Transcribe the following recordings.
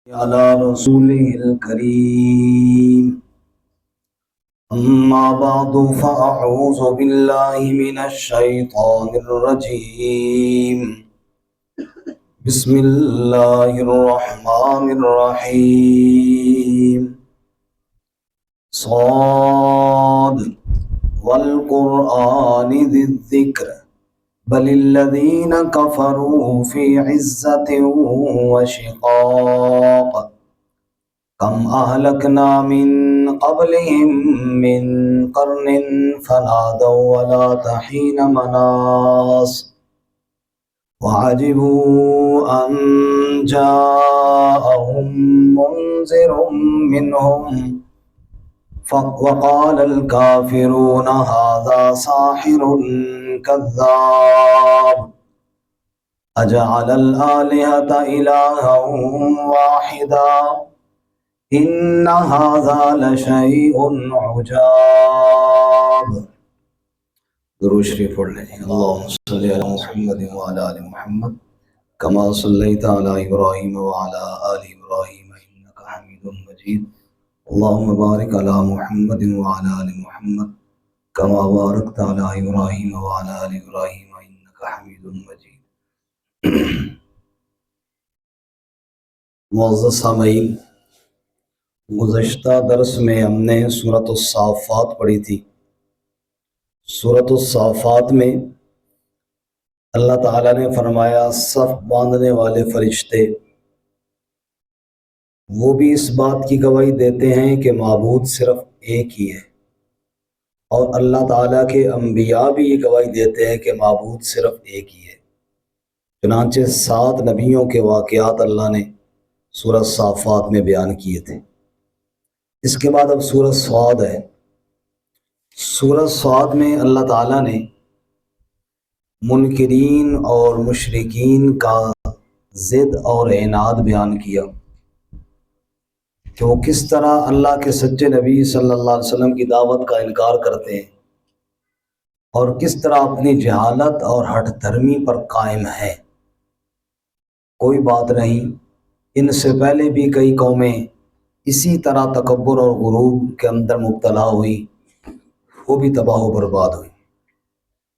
على رسوله الكريم أما بعد فأعوذ بالله من الشيطان الرجيم بسم الله الرحمن الرحيم صاد والقرآن ذي الذكر بل الذين كفروا في عزة وشقاق كم أهلكنا من قبلهم من قرن فنادوا ولا تحين مناص وعجبوا أن جاءهم منذر منهم وقال الكافرون هذا ساحر كذاب أجعل الآلهة إلها واحدا إن هذا لشيء عجاب. درود شریف پڑھ لیں. اللهم صل على محمد وعلى آل محمد كما صليت على إبراهيم وعلى آل إبراهيم إنك حميد مجيد. اللهم بارك على محمد وعلى آل محمد كما باركت على إبراهيم وعلى آل إبراهيم إنك حميد مجيد. معزز سامعین، گزشتہ درس میں ہم نے سورۃ الصافات پڑھی تھی. سورۃ الصافات میں اللہ تعالیٰ نے فرمایا صف باندھنے والے فرشتے وہ بھی اس بات کی گواہی دیتے ہیں کہ معبود صرف ایک ہی ہے، اور اللہ تعالیٰ کے انبیاء بھی یہ گواہی دیتے ہیں کہ معبود صرف ایک ہی ہے. چنانچہ 7 نبیوں کے واقعات اللہ نے سورۃ صافات میں بیان کیے تھے. اس کے بعد اب سورۃ صاد ہے. سورۃ صاد میں اللہ تعالیٰ نے منکرین اور مشرکین کا ضد اور عناد بیان کیا کہ وہ کس طرح اللہ کے سچے نبی صلی اللہ علیہ وسلم کی دعوت کا انکار کرتے ہیں اور کس طرح اپنی جہالت اور ہٹ دھرمی پر قائم ہیں. کوئی بات نہیں، ان سے پہلے بھی کئی قومیں اسی طرح تکبر اور غرور کے اندر مبتلا ہوئی، وہ بھی تباہ و برباد ہوئی.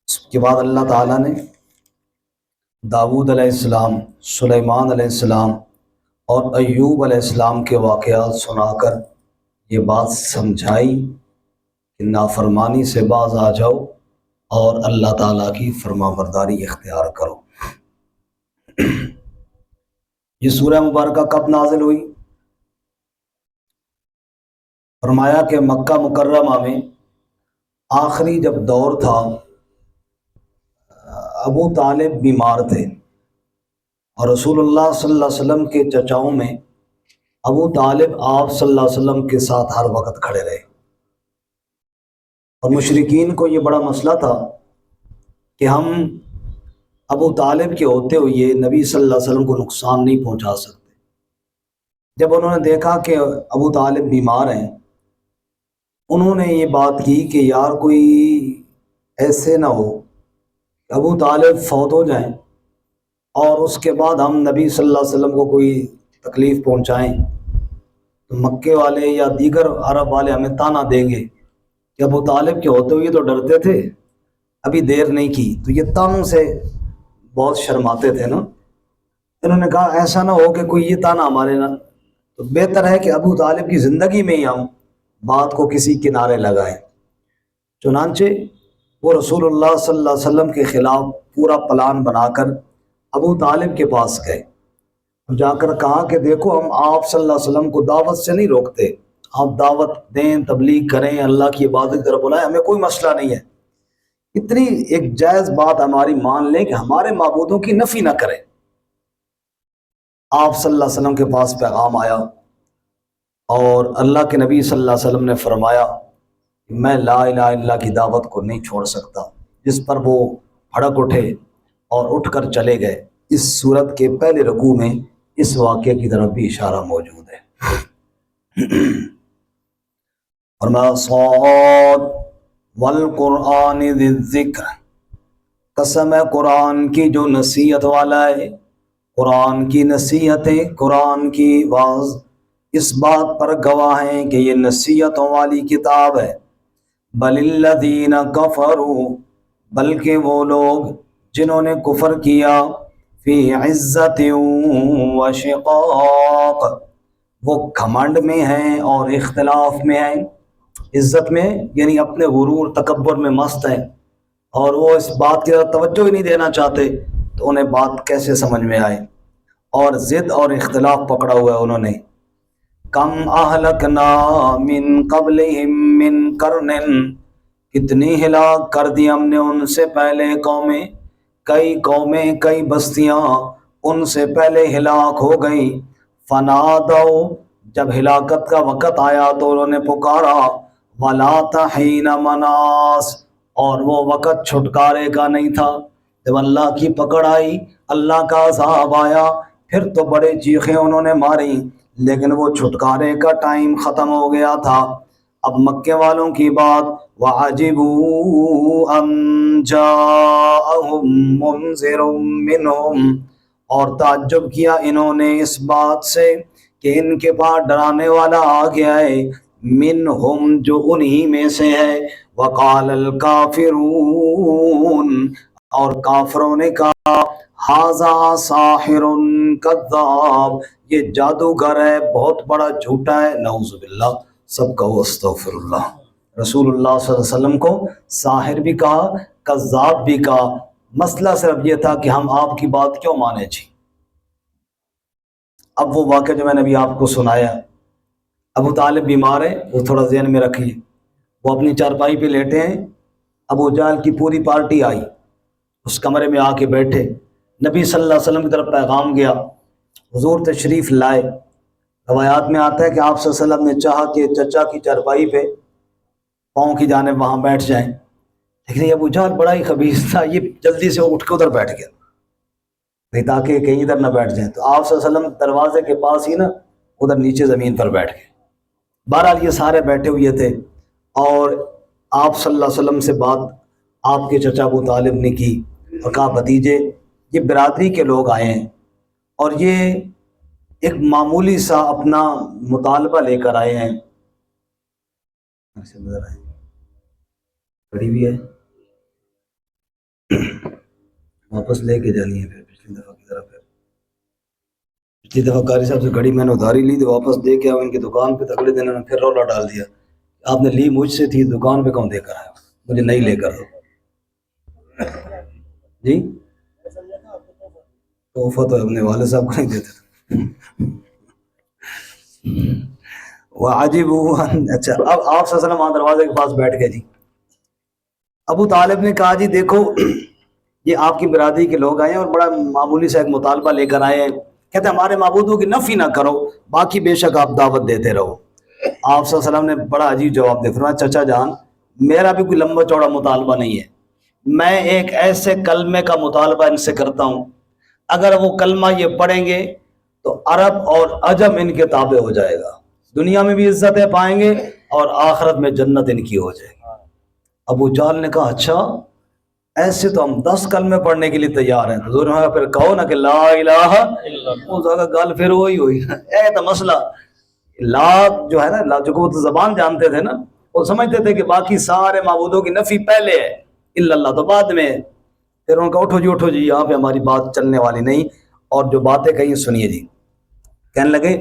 اس کے بعد اللہ تعالیٰ نے داؤد علیہ السلام، سلیمان علیہ السلام اور ایوب علیہ السلام کے واقعات سنا کر یہ بات سمجھائی کہ نافرمانی سے باز آ جاؤ اور اللہ تعالیٰ کی فرما برداری اختیار کرو. یہ سورہ مبارکہ کب نازل ہوئی؟ فرمایا کہ مکہ مکرمہ میں آخری جب دور تھا، ابو طالب بیمار تھے اور رسول اللہ صلی اللہ علیہ وسلم کے چچاؤں میں ابو طالب آپ صلی اللہ علیہ وسلم کے ساتھ ہر وقت کھڑے رہے. اور مشرکین کو یہ بڑا مسئلہ تھا کہ ہم ابو طالب کے ہوتے ہوئے نبی صلی اللہ علیہ وسلم کو نقصان نہیں پہنچا سکتے. جب انہوں نے دیکھا کہ ابو طالب بیمار ہیں، انہوں نے یہ بات کی کہ یار کوئی ایسے نہ ہو کہ ابو طالب فوت ہو جائیں اور اس کے بعد ہم نبی صلی اللہ علیہ وسلم کو کوئی تکلیف پہنچائیں تو مکے والے یا دیگر عرب والے ہمیں طعنہ دیں گے کہ ابو طالب کے ہوتے ہوئے تو ڈرتے تھے، ابھی دیر نہیں کی. تو یہ طعنوں سے بہت شرماتے تھے نا. انہوں نے کہا ایسا نہ ہو کہ کوئی یہ طعنہ ہمارے نہ، تو بہتر ہے کہ ابو طالب کی زندگی میں ہی ہم بات کو کسی کنارے لگائیں. چنانچہ وہ رسول اللہ صلی اللہ علیہ وسلم کے خلاف پورا پلان بنا کر ابو طالب کے پاس گئے اور جا کر کہا کہ دیکھو ہم آپ صلی اللہ علیہ وسلم کو دعوت سے نہیں روکتے، آپ دعوت دیں، تبلیغ کریں، اللہ کی عبادت کی طرف بلائیں، ہمیں کوئی مسئلہ نہیں ہے. اتنی ایک جائز بات ہماری مان لیں کہ ہمارے معبودوں کی نفی نہ کریں. آپ صلی اللہ علیہ وسلم کے پاس پیغام آیا اور اللہ کے نبی صلی اللہ علیہ وسلم نے فرمایا میں لا الہ الا اللہ کی دعوت کو نہیں چھوڑ سکتا، جس پر وہ بھڑک اٹھے اور اٹھ کر چلے گئے. اس سورت کے پہلے رکوع میں اس واقعے کی طرف بھی اشارہ موجود ہے. فرمایا صاد والقرآن ذی الذکر، قسم ہے قرآن کی جو نصیحت والا ہے قرآن کی نصیحتیں، قرآن کی واعظ اس بات پر گواہ ہیں کہ یہ نصیحتوں والی کتاب ہے۔ بل الذین کفروا، بلکہ وہ لوگ جنہوں نے کفر کیا، فی عزت و شقاق، وہ گھمنڈ میں ہیں اور اختلاف میں ہیں۔ عزت میں یعنی اپنے غرور تکبر میں مست ہیں، اور وہ اس بات کی طرف توجہ ہی نہیں دینا چاہتے، تو انہیں بات کیسے سمجھ میں آئے، اور ضد اور اختلاف پکڑا ہوا ہے انہوں نے۔ کم اہلکنا من قبلہم من قرن، کتنی ہلاک کر دی ہم نے ان سے پہلے قومیں، کئی قومیں، کئی بستیاں ان سے پہلے ہلاک ہو گئیں۔ فنادو، جب ہلاکت کا وقت آیا تو انہوں نے پکارا، ولا حین مناس، اور وہ وقت چھٹکارے کا نہیں تھا۔ جب اللہ کی پکڑ آئی، اللہ کا عذاب آیا، پھر تو بڑے چیخیں انہوں نے ماری، لیکن وہ چھٹکارے کا ٹائم ختم ہو گیا تھا۔ اب مکے والوں کی بات، وَعَجِبُوا أَن جَاءَهُم مُنذِرٌ مِّنْهُمْ، اور تعجب کیا انہوں نے اس بات سے کہ ان کے پاس ڈرانے والا آ گیا ہے، منہم جو انہی میں سے ہے۔ وقال الکافرون، اور کافروں نے کہا، ھذا ساحر کذاب، یہ جادوگر ہے، بہت بڑا جھوٹا ہے، نعوذ باللہ۔ سب کہو استغفر اللہ۔ رسول اللہ صلی اللہ علیہ وسلم کو ساحر بھی کہا، کذاب بھی کہا، مسئلہ صرف یہ تھا کہ ہم آپ کی بات کیوں مانے جی۔ اب وہ واقعہ جو میں نے ابھی آپ کو سنایا، ابو طالب بیمار ہے، وہ تھوڑا ذہن میں رکھیے۔ وہ اپنی چارپائی پہ لیٹے ہیں، ابو جہل کی پوری پارٹی آئی، اس کمرے میں آ کے بیٹھے، نبی صلی اللہ علیہ وسلم کی طرف پیغام گیا، حضور تشریف لائے۔ روایات میں آتا ہے کہ آپ صلی اللہ علیہ وسلم نے چاہا کہ چچا کی چارپائی پہ پاؤں کی جانب وہاں بیٹھ جائیں، لیکن یہ ابو جہل بڑا ہی خبیث تھا، یہ جلدی سے اٹھ کے ادھر بیٹھ گیا تاکہ کہیں ادھر نہ بیٹھ جائیں۔ تو آپ صلی اللہ علیہ وسلم دروازے کے پاس ہی نا ادھر نیچے زمین پر بیٹھ گئے۔ بہرحال یہ سارے بیٹھے ہوئے تھے، اور آپ صلی اللہ علیہ وسلم سے بات آپ کے چچا ابو طالب نے کی، اور کہا بھتیجے یہ برادری کے لوگ آئے ہیں، اور یہ ایک معمولی سا اپنا مطالبہ لے کر آئے ہیں۔ کڑی بھی ہے، واپس لے کے جانی ہے، پھر پچھلی دفعہ کی طرف ہے۔ پچھلی دفعہ قاری صاحب سے گھڑی میں نے ادھاری لی تو واپس دے کے آؤ ان کی دکان پہ، اگلے دن انہوں نے پھر رولا ڈال دیا، آپ نے لی مجھ سے تھی، دکان پہ کون دے کر آیا، مجھے نہیں لے کر دو جی۔ تحفہ تو اپنے والد صاحب کو نہیں دیتے تھے۔ وَعَجِبُوا اچھا، اب آپ صلی اللہ علیہ وسلم وہاں دروازے کے پاس بیٹھ گئے جی۔ ابو طالب نے کہا جی دیکھو یہ آپ کی برادری کے لوگ آئے ہیں اور بڑا معمولی سا ایک مطالبہ لے کر آئے ہیں، کہتے ہیں ہمارے معبودوں کی نفی نہ کرو، باقی بے شک آپ دعوت دیتے رہو۔ آپ صلی اللہ علیہ وسلم نے بڑا عجیب جواب دیا، فرمایا چچا جان میرا بھی کوئی لمبا چوڑا مطالبہ نہیں ہے، میں ایک ایسے کلمے کا مطالبہ ان سے کرتا ہوں، اگر وہ کلمہ یہ پڑھیں گے تو عرب اور عجم ان کے تابع ہو جائے گا، دنیا میں بھی عزتیں پائیں گے اور آخرت میں جنت ان کی ہو جائے گی۔ ابو جہل نے کہا اچھا ایسے تو ہم 10 کلمے پڑھنے کے لیے تیار ہیں۔ حضور نے کہا پھر کہو نا کہ لا الہ الا اللہ، گل پھر وہی ہوئی اے تو مسئلہ لا جو ہے نا، لا جو وہ تو زبان جانتے تھے نا، وہ سمجھتے تھے کہ باقی سارے معبودوں کی نفی پہلے ہے، الا اللہ تو بعد میں ہے۔ پھر ان کا اٹھو جی یہاں پہ ہماری بات چلنے والی نہیں، اور جو باتیں کہیں سنیے جی۔ کہنے لگے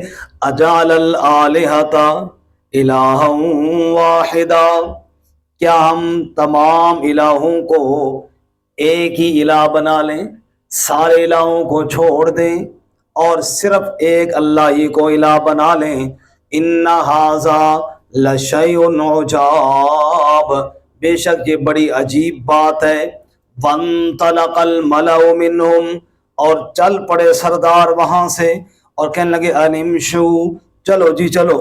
اجعل الالہۃ الہا واحدا، کیا ہم تمام الہوں کو ایک ہی الہ بنا لیں، سارے الہوں کو چھوڑ دیں اور صرف ایک اللہ ہی کو الہ بنا لیں؟ ان ھذا لشیء عجاب، بے شک یہ بڑی عجیب بات ہے۔ وانطلق الملأ منهم، اور چل پڑے سردار وہاں سے اور کہنے لگے انمشو، چلو جی چلو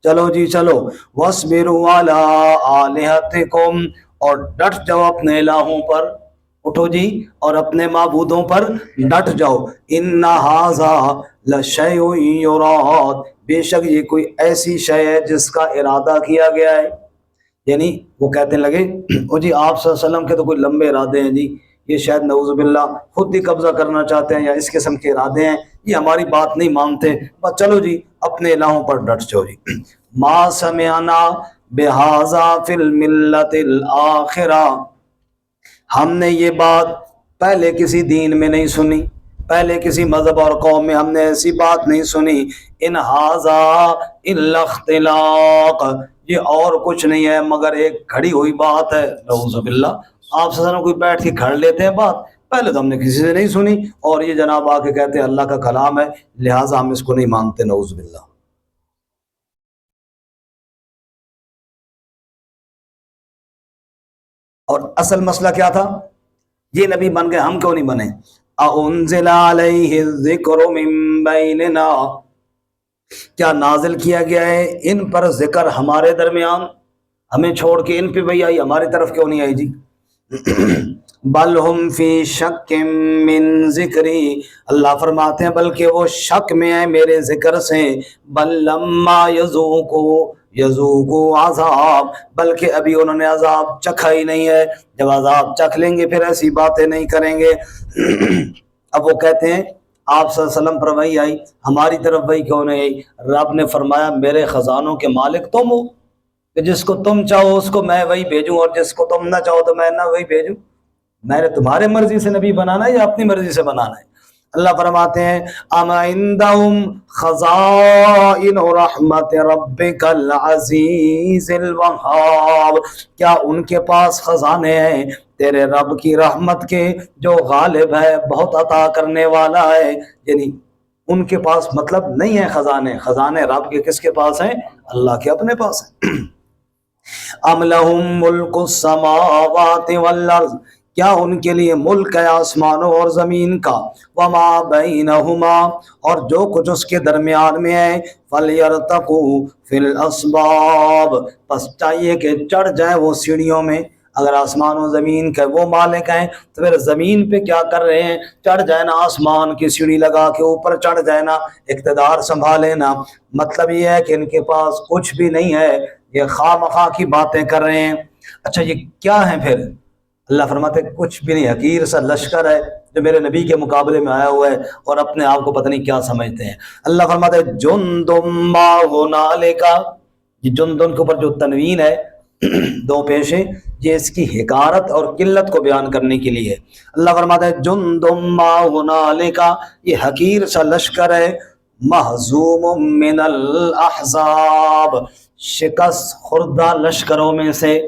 چلو جی چلو، وَاصْبِرُوا عَلَىٰ آلِهَتِكُمْ، اور ڈٹ جاؤ اپنے الہوں پر، اٹھو جی اور اپنے معبودوں پر ڈٹ جاؤ۔ إِنَّ هَٰذَا لَشَيْءٌ يُرَادُ، بے شک یہ کوئی ایسی شے ہے جس کا ارادہ کیا گیا ہے۔ یعنی وہ کہتے لگے او جی آپ صلی اللہ علیہ وسلم کے تو کوئی لمبے ارادے ہیں جی، یہ شاید نعوذ باللہ خود ہی قبضہ کرنا چاہتے ہیں یا اس قسم کے ارادے ہیں، یہ ہماری بات نہیں مانتے، بس چلو جی اپنے الہوں پر ڈٹ جاؤ جی۔ ما سمعنا بہذا فی الملت الآخرہ، ہم نے یہ بات پہلے کسی دین میں نہیں سنی، پہلے کسی مذہب اور قوم میں ہم نے ایسی بات نہیں سنی، ان ھذا الا اختلاق، یہ اور کچھ نہیں ہے مگر ایک گھڑی ہوئی بات ہے۔ نعوذ باللہ، آپ سے کوئی بیٹھ کے گھڑ لیتے ہیں بات، پہلے تو ہم نے کسی سے نہیں سنی، اور یہ جناب آ کے کہتے ہیں اللہ کا کلام ہے لہٰذا ہم اس کو نہیں مانتے۔ نعوذ باللہ۔ اور اصل مسئلہ کیا تھا؟ یہ نبی بن گئے، ہم کیوں نہیں بنے؟ اَأُنزِلَ عَلَيْهِ الذِّكْرُ مِن بَيْنِنَا، کیا نازل کیا گیا ہے ان پر ذکر ہمارے درمیان، ہمیں چھوڑ کے ان پہ وہی آئی، ہماری طرف کیوں نہیں آئی جی؟ بل ہم فی شک من ذکری، اللہ فرماتے ہیں بلکہ وہ شک میں ہیں میرے ذکر سے، بل لما یذوقوا عذاب، بلکہ ابھی انہوں نے عذاب چکھا ہی نہیں ہے، جب عذاب چکھ لیں گے پھر ایسی باتیں نہیں کریں گے۔ اب وہ کہتے ہیں آپ صلی اللہ علیہ وسلم پر وحی آئی، ہماری طرف وحی کیوں نہیں آئی؟ رب نے فرمایا میرے خزانوں کے مالک تم ہو، کہ جس کو تم چاہو اس کو میں وہی بھیجوں، اور جس کو تم نہ چاہو تو میں نہ وہی بھیجوں۔ میں نے تمہارے مرضی سے نبی بنانا ہے یا اپنی مرضی سے بنانا ہے؟ اللہ فرماتے ہیں ام عندہم خزائن رحمت ربک العزیز الوہاب، کیا ان کے پاس خزانے ہیں تیرے رب کی رحمت کے جو غالب ہے بہت عطا کرنے والا ہے؟ یعنی ان کے پاس مطلب نہیں ہے خزانے، خزانے رب کے کس کے پاس ہیں؟ اللہ کے اپنے پاس ہیں۔ ام لہم ملک السماوات والارض، کیا ان کے لیے ملک ہے آسمانوں اور زمین کا، وما بینہما، اور جو کچھ اس کے درمیان میں ہے، فلیرتقوا فی الاسباب، پس چاہیے کہ چڑھ جائیں وہ سیڑھیوں میں۔ اگر آسمان و زمین کے وہ مالک ہیں تو پھر زمین پہ کیا کر رہے ہیں؟ چڑھ جائے نا، آسمان کی سیڑھی لگا کے اوپر چڑھ جائے نا، اقتدار سنبھالے نا۔ مطلب یہ ہے کہ ان کے پاس کچھ بھی نہیں ہے، یہ خواہ مخواہ کی باتیں کر رہے ہیں۔ اچھا یہ کیا ہیں پھر؟ اللہ فرماتے ہیں کچھ بھی نہیں، حقیر سا لشکر ہے جو میرے نبی کے مقابلے میں آیا ہوا ہے اور اپنے آپ کو پتہ نہیں کیا سمجھتے ہیں۔ اللہ فرماتے ہیں جندم ما ہنالک، یہ جندن کے اوپر جو تنوین ہے دو پیشے، یہ اس کی حقارت اور قلت کو بیان کرنے کے لیے۔ اللہ فرماتا ہے جندم ما ہنالک، یہ حقیر سا لشکر ہے، مہزوم من الاحزاب، شکست خوردہ لشکروں میں سے۔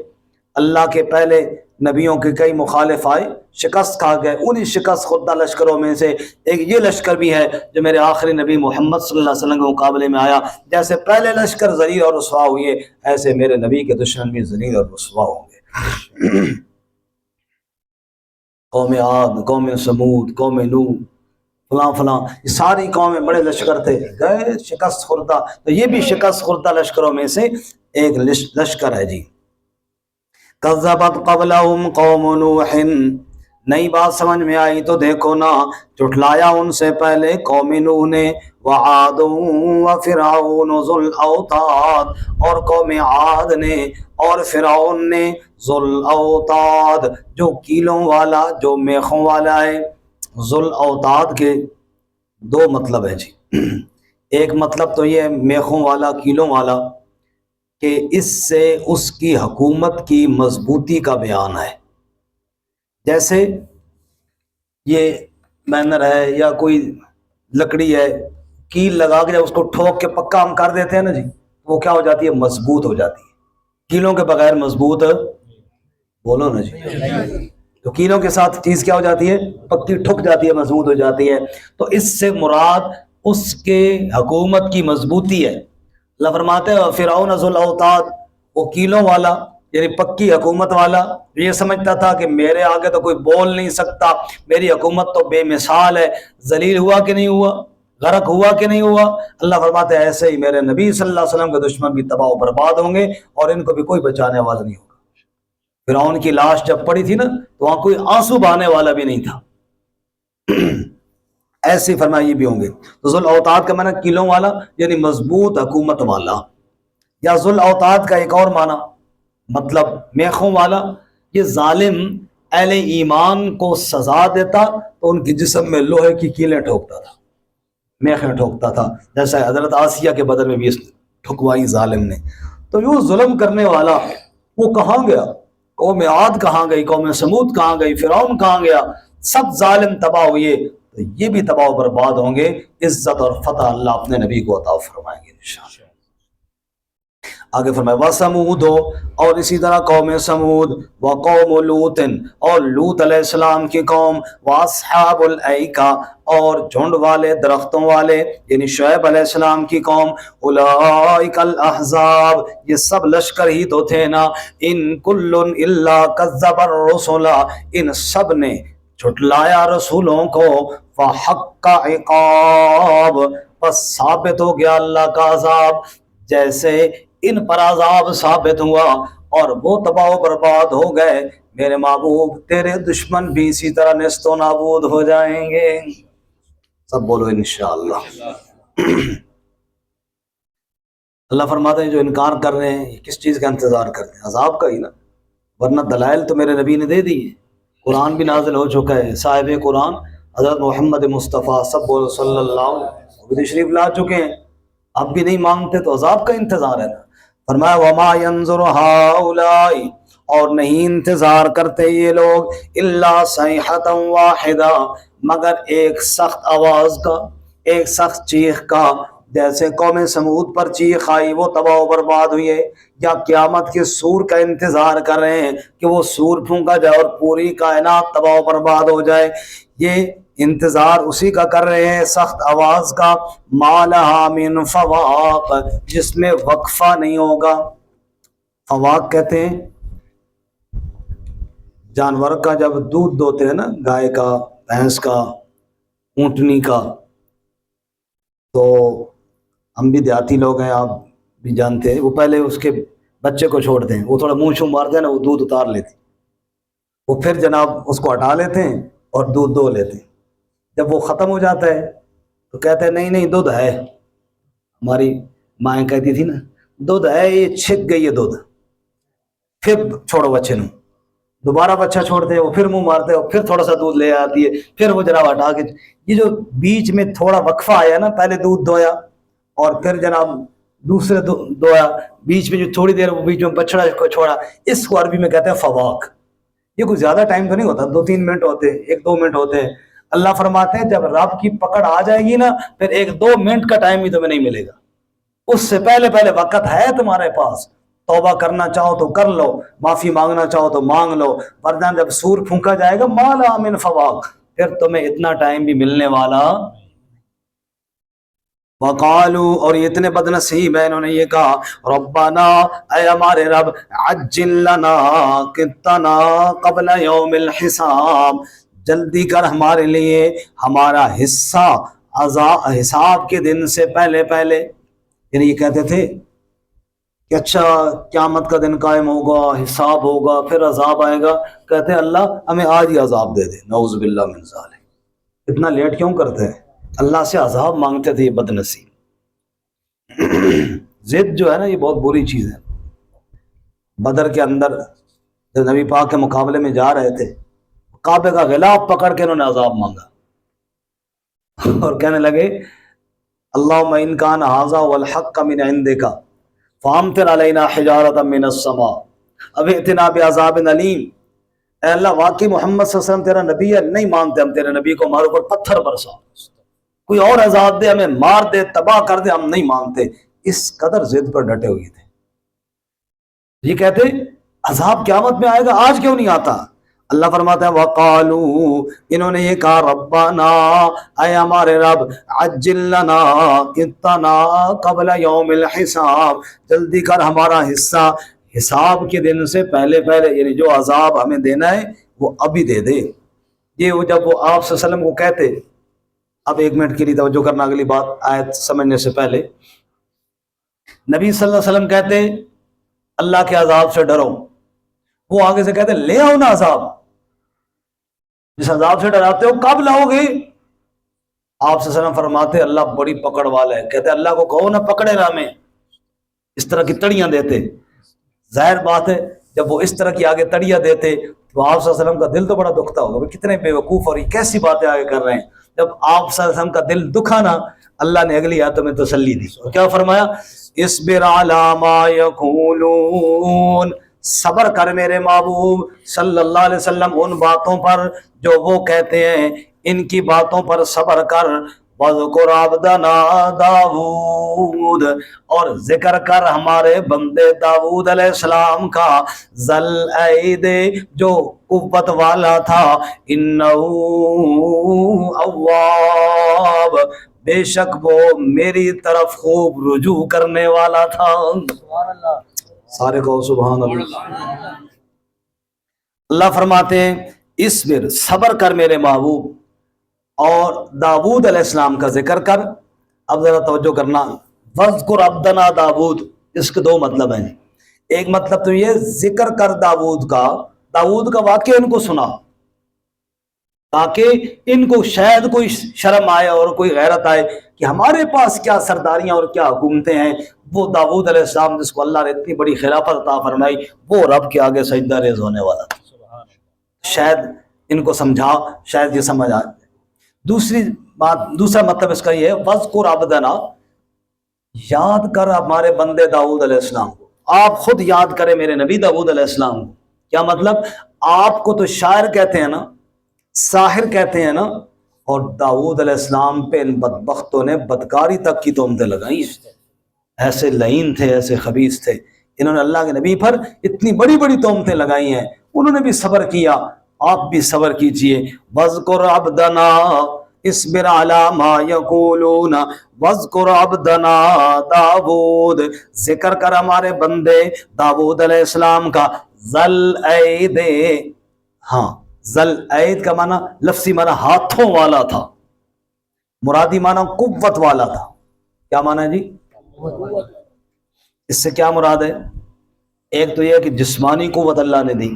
اللہ کے پہلے نبیوں کے کئی مخالف آئے، شکست کھا گئے، انہی شکست خوردہ لشکروں میں سے ایک یہ لشکر بھی ہے جو میرے آخری نبی محمد صلی اللہ علیہ وسلم کے مقابلے میں آیا۔ جیسے پہلے لشکر ذلیل اور رسوا ہوئے، ایسے میرے نبی کے دشمن بھی ذلیل اور رسوا ہوں گے۔ قوم عاد، قوم سمود، قوم نوح، فلاں فلاں، یہ ساری قومیں بڑے لشکر تھے، گئے شکست خوردہ، تو یہ بھی شکست خوردہ لشکروں میں سے ایک لشکر ہے جی۔ کذبت قبلہم قوم نوح، نئی بات سمجھ میں آئی تو دیکھو نا، جھٹلایا ان سے پہلے قوم نوح نے، وعاد وفرعون ذو الاوتاد، اور قوم عاد نے اور فرعون نے، ذو الاوتاد جو کیلوں والا، جو میخوں والا ہے۔ ذو الاوتاد کے دو مطلب ہے جی، ایک مطلب تو یہ ہے میخوں والا، کیلوں والا، کہ اس سے اس کی حکومت کی مضبوطی کا بیان ہے۔ جیسے یہ مینر ہے یا کوئی لکڑی ہے، کیل لگا کے جب اس کو ٹھوک کے پکا ہم کر دیتے ہیں نا جی، وہ کیا ہو جاتی ہے؟ مضبوط ہو جاتی ہے۔ کیلوں کے بغیر مضبوط، بولو نا جی، تو کیلوں کے ساتھ چیز کیا ہو جاتی ہے؟ پکی ٹھک جاتی ہے، مضبوط ہو جاتی ہے۔ تو اس سے مراد اس کے حکومت کی مضبوطی ہے۔ اللہ فرماتے ہیں فرعون ذو الاوتاد، وہ کیلوں والا یعنی پکی حکومت والا، یہ سمجھتا تھا کہ میرے آگے تو کوئی بول نہیں سکتا، میری حکومت تو بے مثال ہے۔ ذلیل ہوا کہ نہیں ہوا؟ غرق ہوا کہ نہیں ہوا؟ اللہ فرماتے ہیں ایسے ہی میرے نبی صلی اللہ علیہ وسلم کے دشمن بھی تباہ و برباد ہوں گے اور ان کو بھی کوئی بچانے والا نہیں ہوگا۔ فرعون کی لاش جب پڑی تھی نا تو وہاں کوئی آنسو بہانے والا بھی نہیں تھا۔ ایسے فرمایا یہ بھی ہوں گے۔ تو ذو الاوتاد کا معنی کیلوں والا یعنی مضبوط حکومت والا، یا ذو الاوتاد کا ایک اور معنی مطلب میخوں والا، یہ ظالم اہل ایمان کو سزا دیتا تو ان کی جسم میں لوہے کی کیلیں ٹھوکتا تھا، میخیں ٹھوکتا تھا، جیسا حضرت آسیہ کے بدن میں بھی اس ٹھکوائی ظالم نے۔ تو یہ ظلم کرنے والا وہ کہاں گیا؟ قوم عاد کہاں گئی، قوم سمود کہاں گئی، فرعون کہاں گیا؟ سب ظالم تباہ ہوئے، تو یہ بھی تباہ و برباد ہوں گے۔ عزت اور فتح اللہ اپنے نبی کو عطا فرمائیں گے انشاءاللہ۔ آگے فرمائے وَثَمُودُ، اور اسی طرح قوم سمود، وَقَوْمُ لُوطٍ، اور لوط علیہ السلام کی قوم، وَأَصْحَابُ الْأَيْكَةِ، اور جھنڈ والے درختوں والے یعنی شعیب علیہ السلام کی قوم، اولئک الاحزاب، یہ سب لشکر ہی تو تھے نا، ان کل الا کذب الرسل، ان سب نے جھٹلایا رسولوں کو، فحق عقاب، بس ثابت ہو گیا اللہ کا عذاب، جیسے ان پر عذاب ثابت ہوا اور وہ تباہ و برباد ہو گئے، میرے محبوب تیرے دشمن بھی اسی طرح نیست و نابود ہو جائیں گے۔ سب بولو انشاءاللہ۔ اللہ فرماتے ہیں جو انکار کر رہے ہیں کس چیز کا انتظار کرتے ہیں؟ عذاب کا ہی نا، ورنہ دلائل تو میرے نبی نے دے دی ہے، قرآن بھی نازل ہو چکا ہے، صاحب قرآن حضرت محمد مصطفیٰ سب بولو صلی اللہ علیہ وسلم وہ بھی تشریف لا چکے ہیں، اب بھی نہیں مانگتے تو عذاب کا انتظار ہے نا۔ فرمایا وما ينظر هؤلاء، اور نہیں انتظار کرتے یہ لوگ، الا صیحة واحدہ، مگر ایک سخت آواز کا، ایک سخت چیخ کا، جیسے قوم سمود پر چیخ آئی وہ تباہ و برباد ہوئے، یا قیامت کے سور کا انتظار کر رہے ہیں کہ وہ سور پھونکا جائے اور پوری کائنات تباہ و برباد ہو جائے، یہ انتظار اسی کا کر رہے ہیں، سخت آواز کا، ما لہا من فواق، جس میں وقفہ نہیں ہوگا۔ فواق کہتے ہیں جانور کا جب دودھ دوتے ہیں نا، گائے کا، بھینس کا، اونٹنی کا، تو ہم بھی دیہاتی لوگ ہیں، آپ بھی جانتے ہیں، وہ پہلے اس کے بچے کو چھوڑتے ہیں، وہ تھوڑا منہ شو مارتے ہیں نا، وہ دودھ اتار لیتے، وہ پھر جناب اس کو ہٹا لیتے ہیں اور دودھ دو لیتے ہیں، جب وہ ختم ہو جاتا ہے تو کہتے ہیں نہیں نہیں دودھ ہے، ہماری مائیں کہتی تھی نا دودھ ہے، یہ چھک گئی ہے دودھ، پھر چھوڑو بچے نو، دوبارہ بچہ چھوڑتے ہیں، وہ پھر منہ مارتے ہیں، اور پھر تھوڑا سا دودھ لے آتی ہے، پھر وہ جناب ہٹا کے، یہ جو بیچ میں تھوڑا وقفہ آیا نا، پہلے دودھ دویا اور پھر جناب دوسرے دویا، بیچ میں جو تھوڑی دیر وہ بیچ میں بچڑا کو چھوڑا، اس کو عربی میں کہتے ہیں فواق۔ یہ کوئی زیادہ ٹائم تو نہیں ہوتا، 2-3 منٹ ہوتے ہیں، 1-2 منٹ ہوتے ہیں۔ اللہ فرماتے ہیں جب رب کی پکڑ آ جائے گی نا، پھر 1-2 منٹ کا ٹائم بھی تمہیں نہیں ملے گا، اس سے پہلے پہلے وقت ہے تمہارے پاس، توبہ کرنا چاہو تو کر لو، معافی مانگنا چاہو تو مانگ لو، ورنہ جب سور پھونکا جائے گا ما لہا من فواق، پھر تمہیں اتنا ٹائم بھی ملنے والا۔ وقالو، اور یہ اتنے بد نصیب ہیں، انہوں نے یہ کہا ربنا، اے ہمارے رب، عجل لنا قطنا قبل یوم الحساب، جلدی کر ہمارے لیے ہمارا حصہ حساب کے دن سے پہلے پہلے۔ یعنی یہ کہتے تھے کہ اچھا قیامت کا دن قائم ہوگا، حساب ہوگا، پھر عذاب آئے گا، کہتے ہیں اللہ ہمیں آج ہی عذاب دے دے، نعوذ باللہ من ذالک، اتنا لیٹ کیوں کرتے ہیں؟ اللہ سے عذاب مانگتے تھے یہ بد نصیب۔ ضد جو ہے نا یہ بہت بری چیز ہے۔ بدر کے اندر جب نبی پاک کے مقابلے میں جا رہے تھے، کعبے کا غلاف پکڑ کے انہوں نے عذاب مانگا اور کہنے لگے اللہم ان کان ھذا والحق من عندک فامطر علینا حجارۃ من السماء او ائتنا بعذاب علیم، اے اللہ واقعی محمد صلی اللہ علیہ وسلم تیرا نبی ہے، نہیں مانتے ہم تیرے نبی کو، ہمارے اوپر پتھر برسا، کوئی اور عذاب دے، ہمیں مار دے، تباہ کر دے، ہم نہیں مانتے۔ اس قدر ضد پر ڈٹے ہوئے تھے۔ یہ کہتے عذاب قیامت میں آئے گا، آج کیوں نہیں آتا؟ اللہ فرماتا ہے وقالو، انہوں نے یہ کہا ربنا، اے ہمارے رب، عجل لنا قطنا قبل یوم الحساب، جلدی کر ہمارا حصہ حساب کے دن سے پہلے پہلے، یعنی جو عذاب ہمیں دینا ہے وہ ابھی دے دے۔ یہ وہ جب وہ آپ صلی اللہ علیہ وسلم کو کہتے، اب 1 منٹ کے لیے توجہ کرنا، اگلی بات آیت سمجھنے سے پہلے، نبی صلی اللہ علیہ وسلم کہتے اللہ کے عذاب سے ڈرو، وہ آگے سے کہتے لے آؤ نا عذاب، جس عذاب سے ڈراتے ہو کب لاؤ گے؟ آپ صلی اللہ علیہ وسلم فرماتے اللہ بڑی پکڑ والا ہے، کہتے اللہ کو کہو نہ پکڑے نہ ہمیں، اس طرح کی تڑیاں دیتے۔ ظاہر بات ہے جب وہ اس طرح کی آگے تڑیا دیتے تو آپ صلی اللہ علیہ وسلم کا دل تو بڑا دکھتا ہوگا، کتنے بے وقوف اور یہ کیسی باتیں آگے کر رہے ہیں۔ جب آپ صلی اللہ علیہ وسلم کا دل دکھا نا، اللہ نے اگلی آیتوں میں تسلی دی، کیا فرمایا؟ اصبر علی ما یقولون، صبر کر میرے محبوب صلی اللہ علیہ وسلم ان باتوں پر جو وہ کہتے ہیں، ان کی باتوں پر صبر کر۔ وَاذْكُرْ عَبْدَنَا داود، اور ذکر کر ہمارے بندے داود علیہ السلام کا، ذل اید، جو قوت والا تھا، انہو اواب، بے شک وہ میری طرف خوب رجوع کرنے والا تھا۔ سارے کو سبحان اللہ۔ اللہ فرماتے ہیں اصبر، صبر کر میرے محبوب، اور داود علیہ السلام کا ذکر کر۔ اب ذرا توجہ کرنا، وَاذْكُرْ عَبْدَنَا داود، اس کے دو مطلب ہیں۔ ایک مطلب تو یہ ذکر کر داود کا واقعہ ان کو سنا، تاکہ ان کو شاید کوئی شرم آئے اور کوئی غیرت آئے کہ ہمارے پاس کیا سرداریاں اور کیا حکومتیں ہیں۔ وہ داود علیہ السلام جس کو اللہ نے اتنی بڑی خلافت عطا فرمائی، وہ رب کے آگے سجدہ ریز ہونے والا تھا، شاید ان کو سمجھا، شاید یہ سمجھ آئے۔ دوسرا مطلب اس کا یہ ہے، وَاذْكُرْ عَبْدَنَا، یاد کر ہمارے بندے داؤد علیہ السلام کو، آپ خود یاد کریں میرے نبی داؤد علیہ السلام کو۔ کیا مطلب؟ آپ کو تو شاعر کہتے ہیں نا، ساحر کہتے ہیں نا، اور داؤد علیہ السلام پہ ان بدبختوں نے بدکاری تک کی تہمتیں لگائی ہیں، ایسے لعین تھے، ایسے خبیث تھے، انہوں نے اللہ کے نبی پر اتنی بڑی بڑی تہمتیں لگائی ہیں، انہوں نے بھی صبر کیا، آپ بھی صبر کیجئے۔ وَاذْكُرْ عَبْدَنَا اصبر علی ما یقولون وَاذْكُرْ عَبْدَنَا داود، ذکر کر ہمارے بندے داود علیہ السلام کا، ذل اید، ہاں ذل اید کا معنی لفظی معنی ہاتھوں والا تھا، مرادی معنی قوت والا تھا۔ کیا معنی ہے جی؟ اس سے کیا مراد ہے؟ ایک تو یہ کہ جسمانی قوت اللہ نے دی،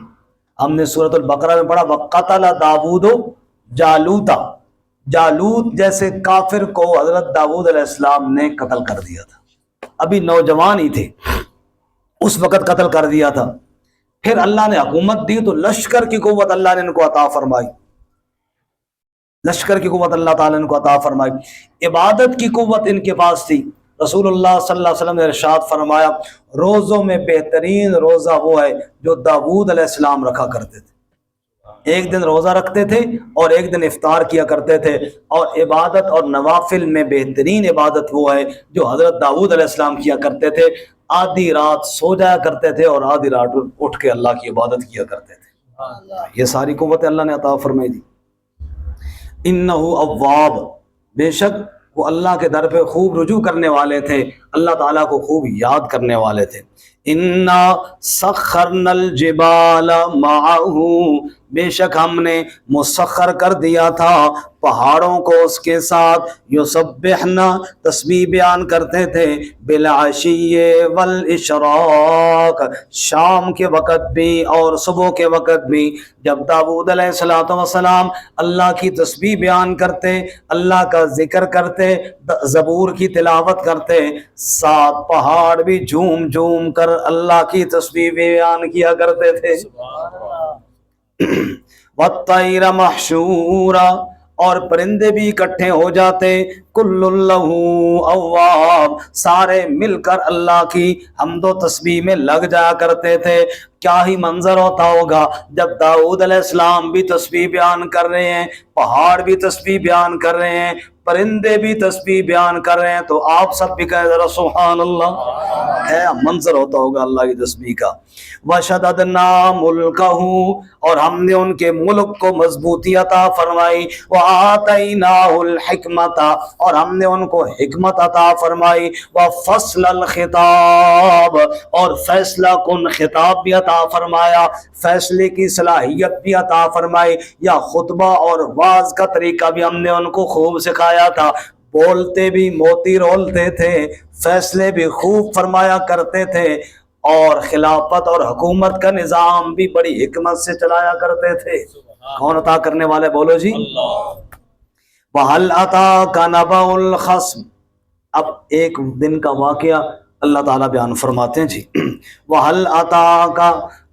ہم نے سورۃ البقرہ میں پڑھا وَقَتَلَ داوود جالوتا، جالوت جیسے کافر کو حضرت داؤد علیہ السلام نے قتل کر دیا تھا، ابھی نوجوان ہی تھے اس وقت قتل کر دیا تھا۔ پھر اللہ نے حکومت دی تو لشکر کی قوت اللہ نے ان کو عطا فرمائی، لشکر کی قوت اللہ تعالیٰ نے ان کو عطا فرمائی، عبادت کی قوت ان کے پاس تھی۔ رسول اللہ صلی اللہ علیہ وسلم نے ارشاد فرمایا روزوں میں بہترین روزہ وہ ہے جو داؤد علیہ السلام رکھا کرتے تھے، ایک دن روزہ رکھتے تھے اور ایک دن افطار کیا کرتے تھے، اور عبادت اور نوافل میں بہترین عبادت وہ ہے جو حضرت داؤد علیہ السلام کیا کرتے تھے، آدھی رات سو جایا کرتے تھے اور آدھی رات اٹھ کے اللہ کی عبادت کیا کرتے تھے۔ یہ ساری قوت اللہ نے عطا فرمائی دی۔ انہو اواب، بے شک وہ اللہ کے در پہ خوب رجوع کرنے والے تھے، اللہ تعالیٰ کو خوب یاد کرنے والے تھے۔ انا سخرنا الجبال معه، بے شک ہم نے مسخر کر دیا تھا پہاڑوں کو اس کے ساتھ، یسبحنا، تسبیح بیان کرتے تھے، بالعشی والاشراق، شام کے وقت بھی اور صبح کے وقت بھی۔ جب داؤد علیہ السلام اللہ کی تسبیح بیان کرتے، اللہ کا ذکر کرتے، زبور کی تلاوت کرتے، سات پہاڑ بھی جھوم جھوم کر اللہ کی تسبیح بیان کیا کرتے تھے۔ وَالطَّيْرَ مَحْشُورًا، اور پرندے بھی اکٹھے ہو جاتے، کُلٌّ لَّهُ أَوَّابٌ، سارے مل کر اللہ کی حمد و تسبیح میں لگ جایا کرتے تھے۔ کیا ہی منظر ہوتا ہوگا جب داؤد علیہ السلام بھی تسبیح بیان کر رہے ہیں، پہاڑ بھی تسبیح بیان کر رہے ہیں، پرندے بھی تسبیح بیان کر رہے ہیں، تو آپ سب بھی کہیں ذرا سبحان اللہ، ہے منظر ہوتا ہوگا اللہ کی تسبیح کا۔ وَشَدَدْنَا مُلْكَهُ، اور ہم نے ان کے ملک کو مضبوطی عطا فرمائی، وَآتَيْنَاهُ الْحِكْمَةَ، اور ہم نے ان کو حکمت عطا فرمائی، وَفَصْلَ الْخِطَابِ، اور فیصلہ کن خطاب بھی عطا فرمایا، فیصلے کی صلاحیت بھی عطا فرمائی، یا خطبہ اور واعظ کا طریقہ بھی ہم نے ان کو خوب سکھایا تھا، بولتے بھی موتی رولتے تھے، فیصلے بھی خوب فرمایا کرتے تھے، اور خلافت اور حکومت کا نظام بھی بڑی حکمت سے چلایا کرتے تھے۔ کون عطا کرنے والے بولو جی؟ وَهَلْ أَتَاكَ نَبَأُ الْخَصْمِ، اب ایک دن کا واقعہ اللہ تعالیٰ بیان فرماتے ہیں جی وَهَلْ أَتَاكَ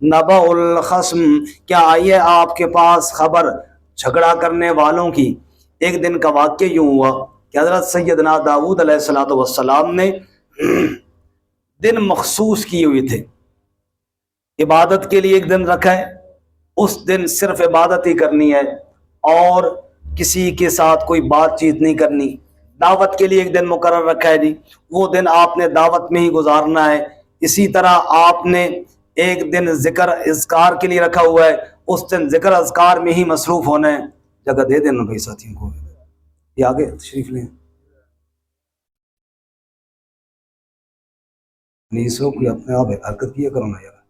نَبَأُ الْخَصْمِ، کیا آئی ہے آپ کے پاس خبر جھگڑا کرنے والوں کی۔ ایک دن کا واقعہ یوں ہوا کہ حضرت سیدنا داؤد علیہ السلام نے دن مخصوص کیے ہوئے تھے، عبادت کے لیے ایک دن رکھا ہے، اس دن صرف عبادت ہی کرنی ہے اور کسی کے ساتھ کوئی بات چیت نہیں کرنی۔ دعوت کے لیے ایک دن مقرر رکھا ہے جی، وہ دن آپ نے دعوت میں ہی گزارنا ہے۔ اسی طرح آپ نے ایک دن ذکر اذکار کے لیے رکھا ہوا ہے، اس دن ذکر اذکار میں ہی مصروف ہونا ہے۔ جگہ دے دینا بھائی ساتھیوں کو، یہ آگے تشریف لیں پلیز، ہو کوئی اپنے آپ حرکت کیا کرو نا یار۔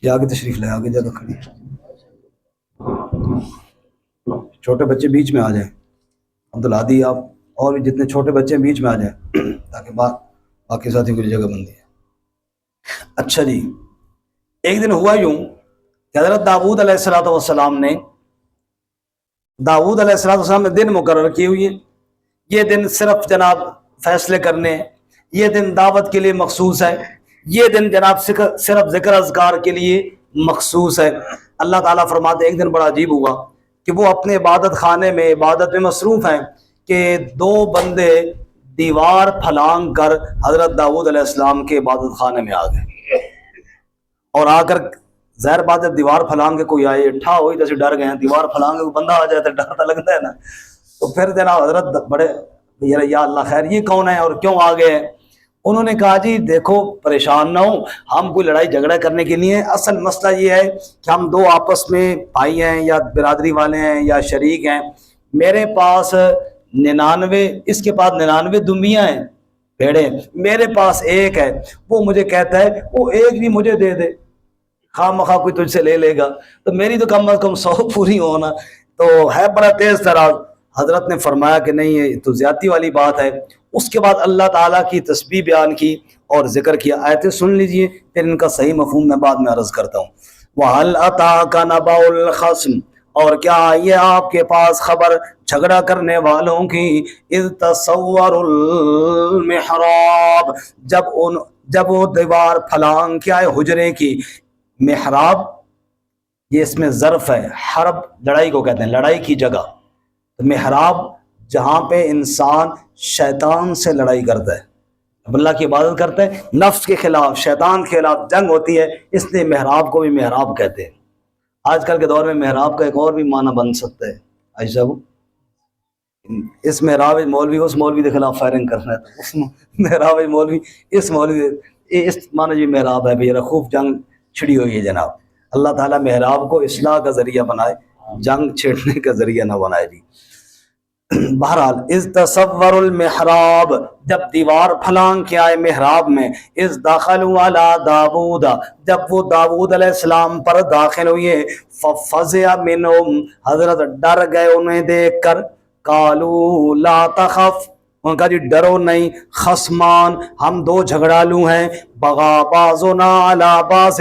یہ آگے تشریف لیں، آگے جگہ کھڑی، چھوٹے بچے بیچ میں آ جائیں، عبدالعادی آپ اور بھی جتنے چھوٹے بچے بیچ میں آ جائیں تاکہ باقی ساتھیوں کے لیے جگہ بندی ہے۔ اچھا جی، ایک دن ہوا یوں کہ حضرت داؤد علیہ السلام نے دن مقرر کی ہوئی ہے، یہ دن صرف جناب فیصلے کرنے ہیں، یہ دن دعوت کے لیے مخصوص ہے، یہ دن جناب صرف ذکر اذکار کے لیے مخصوص ہے۔ اللہ تعالیٰ فرماتے ایک دن بڑا عجیب ہوا کہ وہ اپنے عبادت خانے میں عبادت میں مصروف ہیں کہ دو بندے دیوار پھلانگ کر حضرت داؤد علیہ السلام کے عبادت خانے میں آ گئے، اور آ کر ظاہر بات ہے دیوار پھلانگ کے کوئی آئے ٹھا ہوئی جیسے ڈر گئے ہیں، دیوار پھلانگ کے بندہ آ جائے تو ڈر تو لگتا ہے نا۔ تو پھر جناب حضرت بڑے یا اللہ خیر یہ کون ہے اور کیوں آ گئے ہیں؟ انہوں نے کہا جی دیکھو پریشان نہ ہو، ہم کوئی لڑائی جھگڑا کرنے کے لیے، اصل مسئلہ یہ ہے کہ ہم دو آپس میں بھائی ہیں یا برادری والے ہیں یا شریک ہیں، میرے پاس 99، اس کے پاس 99 دمبیاں ہیں بھیڑیں، میرے پاس ایک ہے، وہ مجھے کہتا ہے وہ ایک بھی مجھے دے دے، خواہ مخواہ کوئی تجھ سے لے لے گا، تو میری تو کم از کم 100 پوری ہونا۔ تو ہے بڑا تیز تراز۔ حضرت نے فرمایا کہ نہیں یہ تو زیادتی والی بات ہے۔ اس کے بعد اللہ تعالیٰ کی تسبیح بیان کی اور ذکر کیا۔ آیتیں سن لیجئے پھر ان کا صحیح مفہوم میں بعد میں عرض کرتا ہوں۔ وَهَلْ أَتَاكَ نَبَأُ الْخَصْمِ، اور کیا یہ آپ کے پاس خبر جھگڑا کرنے والوں کی، اِذْ تَصَوَّرُوا الْمِحْرَابَ، جب وہ دیوار پھلانگ کیا ہے حجرے کی، محراب یہ اس میں ظرف ہے، حرب لڑائی کو کہتے ہیں، لڑائی کی جگہ، محراب جہاں پہ انسان شیطان سے لڑائی کرتا ہے، اب اللہ کی عبادت کرتا ہے، نفس کے خلاف شیطان کے خلاف جنگ ہوتی ہے، اس لیے محراب کو بھی محراب کہتے ہیں۔ آج کل کے دور میں محراب کا ایک اور بھی معنی بن سکتا ہے، عائشہ کو اس محراب مولوی اس مولوی کے خلاف فائرنگ کرنا ہے، اس محراب مولوی اس مولوی اس معنی بھی محراب ہے بھی خوب جنگ چھڑی ہوئی ہے جناب۔ اللہ تعالیٰ محراب کو اصلاح کا ذریعہ بنائے، جنگ چھیڑنے کا ذریعہ نہ بنائے جی۔ بہرحال اذ تصور المحراب، جب دیوار پھلانگ کے آئے محراب میں، اذ دخلوا علی داود، جب وہ داود علیہ السلام پر داخل ہوئے، ففزع منہم، حضرت ڈر گئے انہیں دیکھ کر، قالوا لا تخف، ان کا جی ڈرو نہیں، خصمان ہم دو جھگڑالو ہیں، بغا بعضنا علی بعض،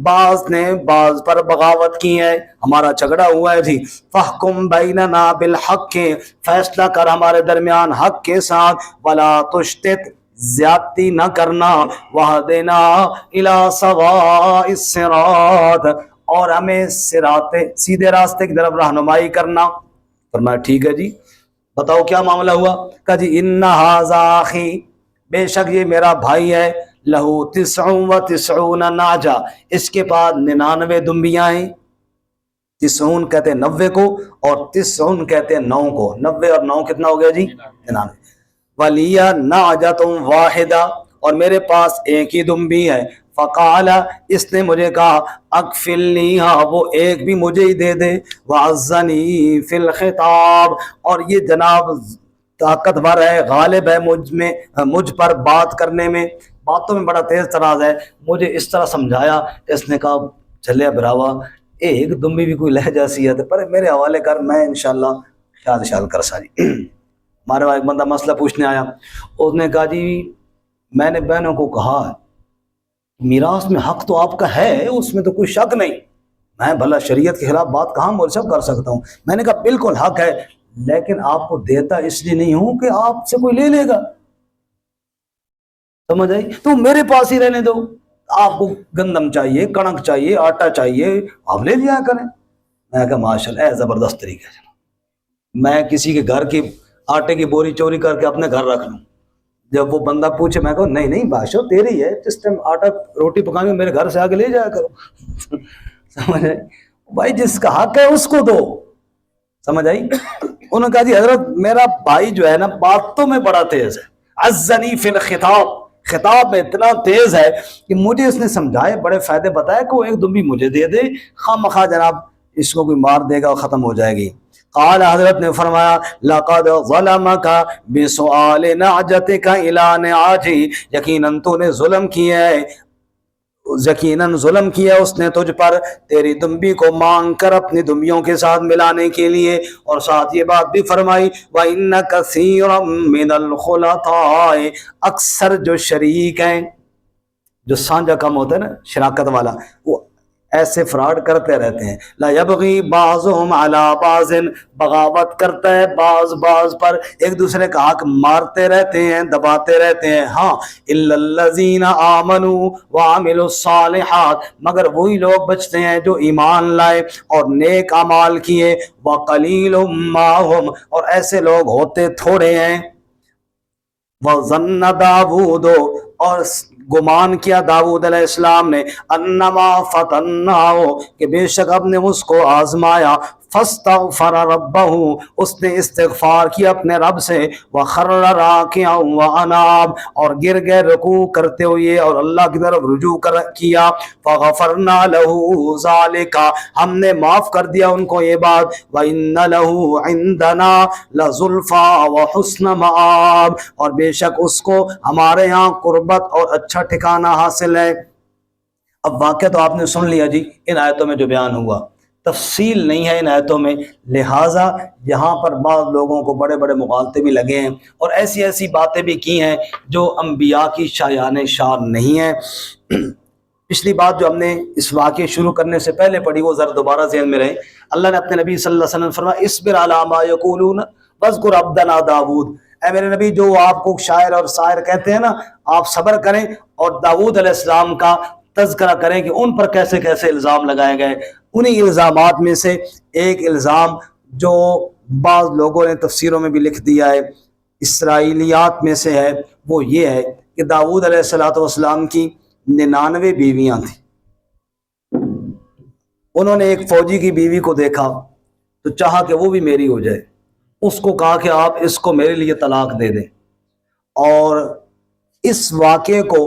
بعض نے بعض پر بغاوت کی ہے، ہمارا جھگڑا ہوا ہے جی، فحکم بیننا بالحق، فیصلہ کر ہمارے درمیان حق کے ساتھ، ولا تشتت زیادتی نہ کرنا، وہدنا الی سواء الصراط، اور ہمیں سیدھے راستے کی طرف رہنمائی کرنا۔ فرمایا ٹھیک ہے جی، بتاؤ کیا معاملہ ہوا؟ کہا جی ان ھذا اخی، بے شک یہ میرا بھائی ہے، لہو 99 ناجہ، اس کے پاس 99 دمبیاں ہیں، 90 کہتے ہیں 90 کو، اور 90 کہتے ہیں 9 کو، 90 اور 9 کتنا ہو گیا جی 99۔ وَلِيَ نَعْجَةٌ وَاحِدَةٌ، اور میرے پاس ایک ہی دمبی ہے، فقال، اس نے مجھے کہا، اکفلنیھا، وہ ایک بھی مجھے ہی دے دے، وعزنی فی الخطاب، اور یہ جناب طاقتور ہے، غالب ہے مجھ پر بات کرنے میں، باتوں میں بڑا تیز تراز ہے، مجھے اس طرح سمجھایا، اس نے کہا چلے براوا ایک دمبی بھی کوئی لہجہ سی ہے پر میرے حوالے کر، میں انشاءاللہ خیال کر سا جی۔ ہمارے وہاں ایک بندہ مسئلہ پوچھنے آیا، اس نے کہا جی میں نے بہنوں کو کہا میراث میں حق تو آپ کا ہے، اس میں تو کوئی شک نہیں، میں بھلا شریعت کے خلاف بات کہاں مول صاحب کر سکتا ہوں، میں نے کہا بالکل حق ہے، لیکن آپ کو دیتا اس لیے نہیں ہوں کہ آپ سے کوئی لے لے گا، سمجھ آئی؟ تو میرے پاس ہی رہنے دو، آپ کو گندم چاہیے، کڑک چاہیے، آٹا چاہیے، آپ لے لیا کریں۔ میں کہا ماشاء اللہ، زبردست طریقہ ہے، میں کسی کے گھر کی آٹے کی بوری چوری کر کے اپنے گھر رکھ لوں، جب وہ بندہ پوچھے میں کہوں نہیں نہیں بادشاہ تیری ہے، جس ٹائم آٹا روٹی پکانے میں میرے گھر سے آگے لے جایا کرو۔ سمجھ آئی؟ بھائی جس کا حق ہے اس کو دو، سمجھ آئی؟ انہوں نے کہا جی حضرت میرا بھائی جو ہے نا باتوں میں بڑا تیز ہے، عزنی فی الخطاب، خطاب میں اتنا تیز ہے کہ مجھے اس نے سمجھائے، بڑے فائدے بتائے کہ وہ ایک دم بھی مجھے دے دے، خواہ مخواہ جناب اس کو کوئی مار دے گا اور ختم ہو جائے گی۔ قال حضرت نے فرمایا لقد ظلمک بسؤال نعجتک الی نعاجی، یقیناً تو نے ظلم کیا ہے، یقیناً ظلم کیا اس نے تجھ پر تیری دمبی کو مانگ کر اپنی دمبیوں کے ساتھ ملانے کے لیے، اور ساتھ یہ بات بھی فرمائی وَإِنَّ كَثِيرًا مِّنَ الْخُلَطَاءِ، اکثر جو شریک ہیں، جو سانجا کم ہوتا ہے نا شراکت والا، وہ ایسے فراڈ کرتے رہتے ہیں، لا یبغی بعضهم علی بعض، بغاوت کرتا ہے بعض پر، ایک دوسرے کا حق مارتے رہتے ہیں، دباتے رہتے ہیں، ہاں الا الذین آمنوا وعملوا الصالحات، مگر وہی لوگ بچتے ہیں جو ایمان لائے اور نیک اعمال کیے، وقلیل ما هم، اور ایسے لوگ ہوتے تھوڑے ہیں، وَظَنَّ داود، اور گمان کیا داود علیہ السلام نے، انما فتناہ، کہ بے شک اب نے اس کو آزمایا، فاستغفر ربہ، اس نے استغفار کیا اپنے رب سے، وخر راکعا واناب، اور گر گئے رکوع کرتے ہوئے اور اللہ کی طرف رجوع کیا، فغفرنا لہ ذالک، ہم نے معاف کر دیا ان کو یہ بات، وَإِنَّ لَهُ عِندَنَا لَزُلْفَىٰ وَحُسْنَ مَآب، اور بے شک اس کو ہمارے ہاں قربت اور اچھا ٹھکانہ حاصل ہے۔ اب واقعہ تو آپ نے سن لیا جی ان آیتوں میں جو بیان ہوا، تفصیل نہیں ہے ان آیتوں میں، لہٰذا یہاں پر بعض لوگوں کو بڑے بڑے مغالطے بھی لگے ہیں اور ایسی ایسی باتیں بھی کی ہیں جو انبیاء کی شایان شان نہیں ہیں۔ پچھلی بات جو ہم نے اس واقعے شروع کرنے سے پہلے پڑھی وہ ذرا دوبارہ ذہن میں رہے، اللہ نے اپنے نبی صلی اللہ علیہ وسلم فرمایا اصبر علی ما یقولون واذکر عبدنا داود، اے میرے نبی جو آپ کو شاعر اور شاعر کہتے ہیں نا، آپ صبر کریں اور داود علیہ السلام کا تذکرہ کریں کہ ان پر کیسے کیسے الزام لگائے گئے۔ انہی الزامات میں سے ایک الزام جو بعض لوگوں نے تفسیروں میں بھی لکھ دیا ہے، اسرائیلیات میں سے ہے، وہ یہ ہے کہ داود علیہ السلام کی 99 بیویاں تھیں، انہوں نے ایک فوجی کی بیوی کو دیکھا تو چاہا کہ وہ بھی میری ہو جائے، اس کو کہا کہ آپ اس کو میرے لیے طلاق دے دیں، اور اس واقعے کو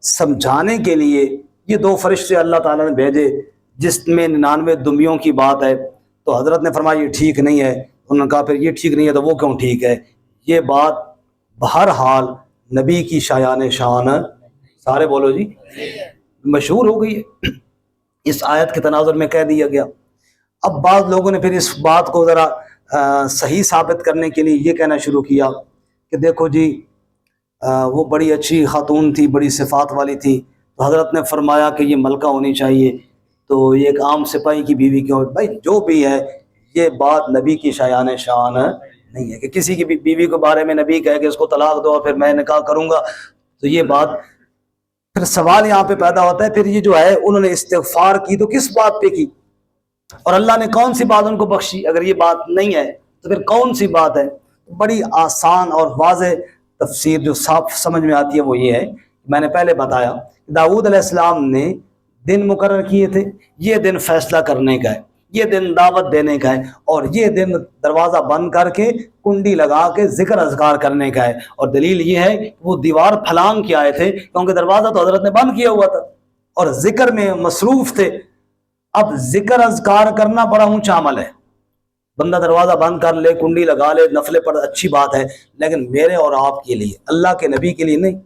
سمجھانے کے لیے یہ 2 فرشتے اللہ تعالیٰ نے بھیجے جس میں 99 دمبیوں کی بات ہے، تو حضرت نے فرمایا یہ ٹھیک نہیں ہے، انہوں نے کہا پھر یہ ٹھیک نہیں ہے تو وہ کیوں ٹھیک ہے؟ یہ بات بہرحال نبی کی شایان شان، سارے بولو جی، مشہور ہو گئی ہے، اس آیت کے تناظر میں کہہ دیا گیا۔ اب بعض لوگوں نے پھر اس بات کو ذرا صحیح ثابت کرنے کے لیے یہ کہنا شروع کیا کہ دیکھو جی وہ بڑی اچھی خاتون تھی، بڑی صفات والی تھی، تو حضرت نے فرمایا کہ یہ ملکہ ہونی چاہیے، تو یہ ایک عام سپاہی کی بیوی کیوں؟ بھائی جو بھی ہے یہ بات نبی کی شایان شان نہیں ہے کہ کسی کی بیوی کے بارے میں نبی کہے کہ اس کو طلاق دو اور پھر میں نکاح کروں گا، تو یہ بات پھر سوال یہاں پہ پیدا ہوتا ہے، پھر یہ جو ہے انہوں نے استغفار کی تو کس بات پہ کی، اور اللہ نے کون سی بات ان کو بخشی؟ اگر یہ بات نہیں ہے تو پھر کون سی بات ہے؟ بڑی آسان اور واضح تفسیر جو صاف سمجھ میں آتی ہے وہ یہ ہے، میں نے پہلے بتایا داؤد علیہ السلام نے دن مقرر کیے تھے، یہ دن فیصلہ کرنے کا ہے، یہ دن دعوت دینے کا ہے، اور یہ دن دروازہ بند کر کے کنڈی لگا کے ذکر اذکار کرنے کا ہے، اور دلیل یہ ہے کہ وہ دیوار پھلانگ کے آئے تھے کیونکہ دروازہ تو حضرت نے بند کیا ہوا تھا اور ذکر میں مصروف تھے۔ اب ذکر اذکار کرنا بڑا اونچا عمل ہے، بندہ دروازہ بند کر لے، کنڈی لگا لے، نفلیں پڑھ، اچھی بات ہے، لیکن میرے اور آپ کے لیے، اللہ کے نبی کے لیے نہیں۔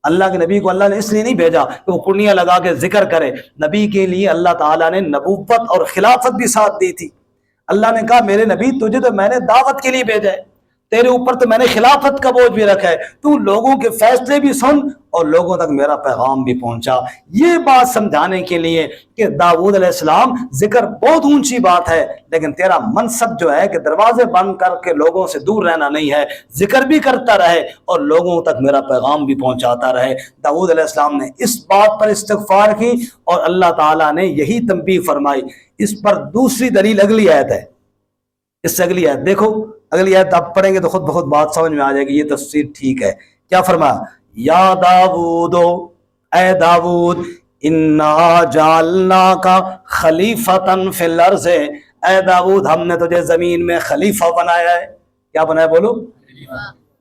اللہ کے نبی کو اللہ نے اس لیے نہیں بھیجا کہ وہ کنڈیاں لگا کے ذکر کرے، نبی کے لیے اللہ تعالیٰ نے نبوت اور خلافت بھی ساتھ دی تھی۔ اللہ نے کہا میرے نبی تجھے تو میں نے دعوت کے لیے بھیجا ہے، تیرے اوپر تو میں نے خلافت کا بوجھ بھی رکھا ہے، تو لوگوں کے فیصلے بھی سن اور لوگوں تک میرا پیغام بھی پہنچا۔ یہ بات سمجھانے کے لیے کہ داؤد علیہ السلام ذکر بہت اونچی بات ہے، لیکن تیرا منصب جو ہے کہ دروازے بند کر کے لوگوں سے دور رہنا نہیں ہے، ذکر بھی کرتا رہے اور لوگوں تک میرا پیغام بھی پہنچاتا رہے۔ داؤد علیہ السلام نے اس بات پر استغفار کی اور اللہ تعالیٰ نے یہی تنبیہ فرمائی۔ اس پر دوسری دلیل اگلی آیت ہے، اس سے اگلی آیت دیکھو، اگلی آیت آپ پڑھیں گے تو خود بخود بات سمجھ میں آ جائے گی، یہ تفسیر ٹھیک ہے۔ کیا فرمایا؟ یا داود، اے داود، انا جعلناک خلیفۃ فی الارض، اے داود ہم نے تجھے زمین میں خلیفہ بنایا ہے۔ کیا بنایا بولو؟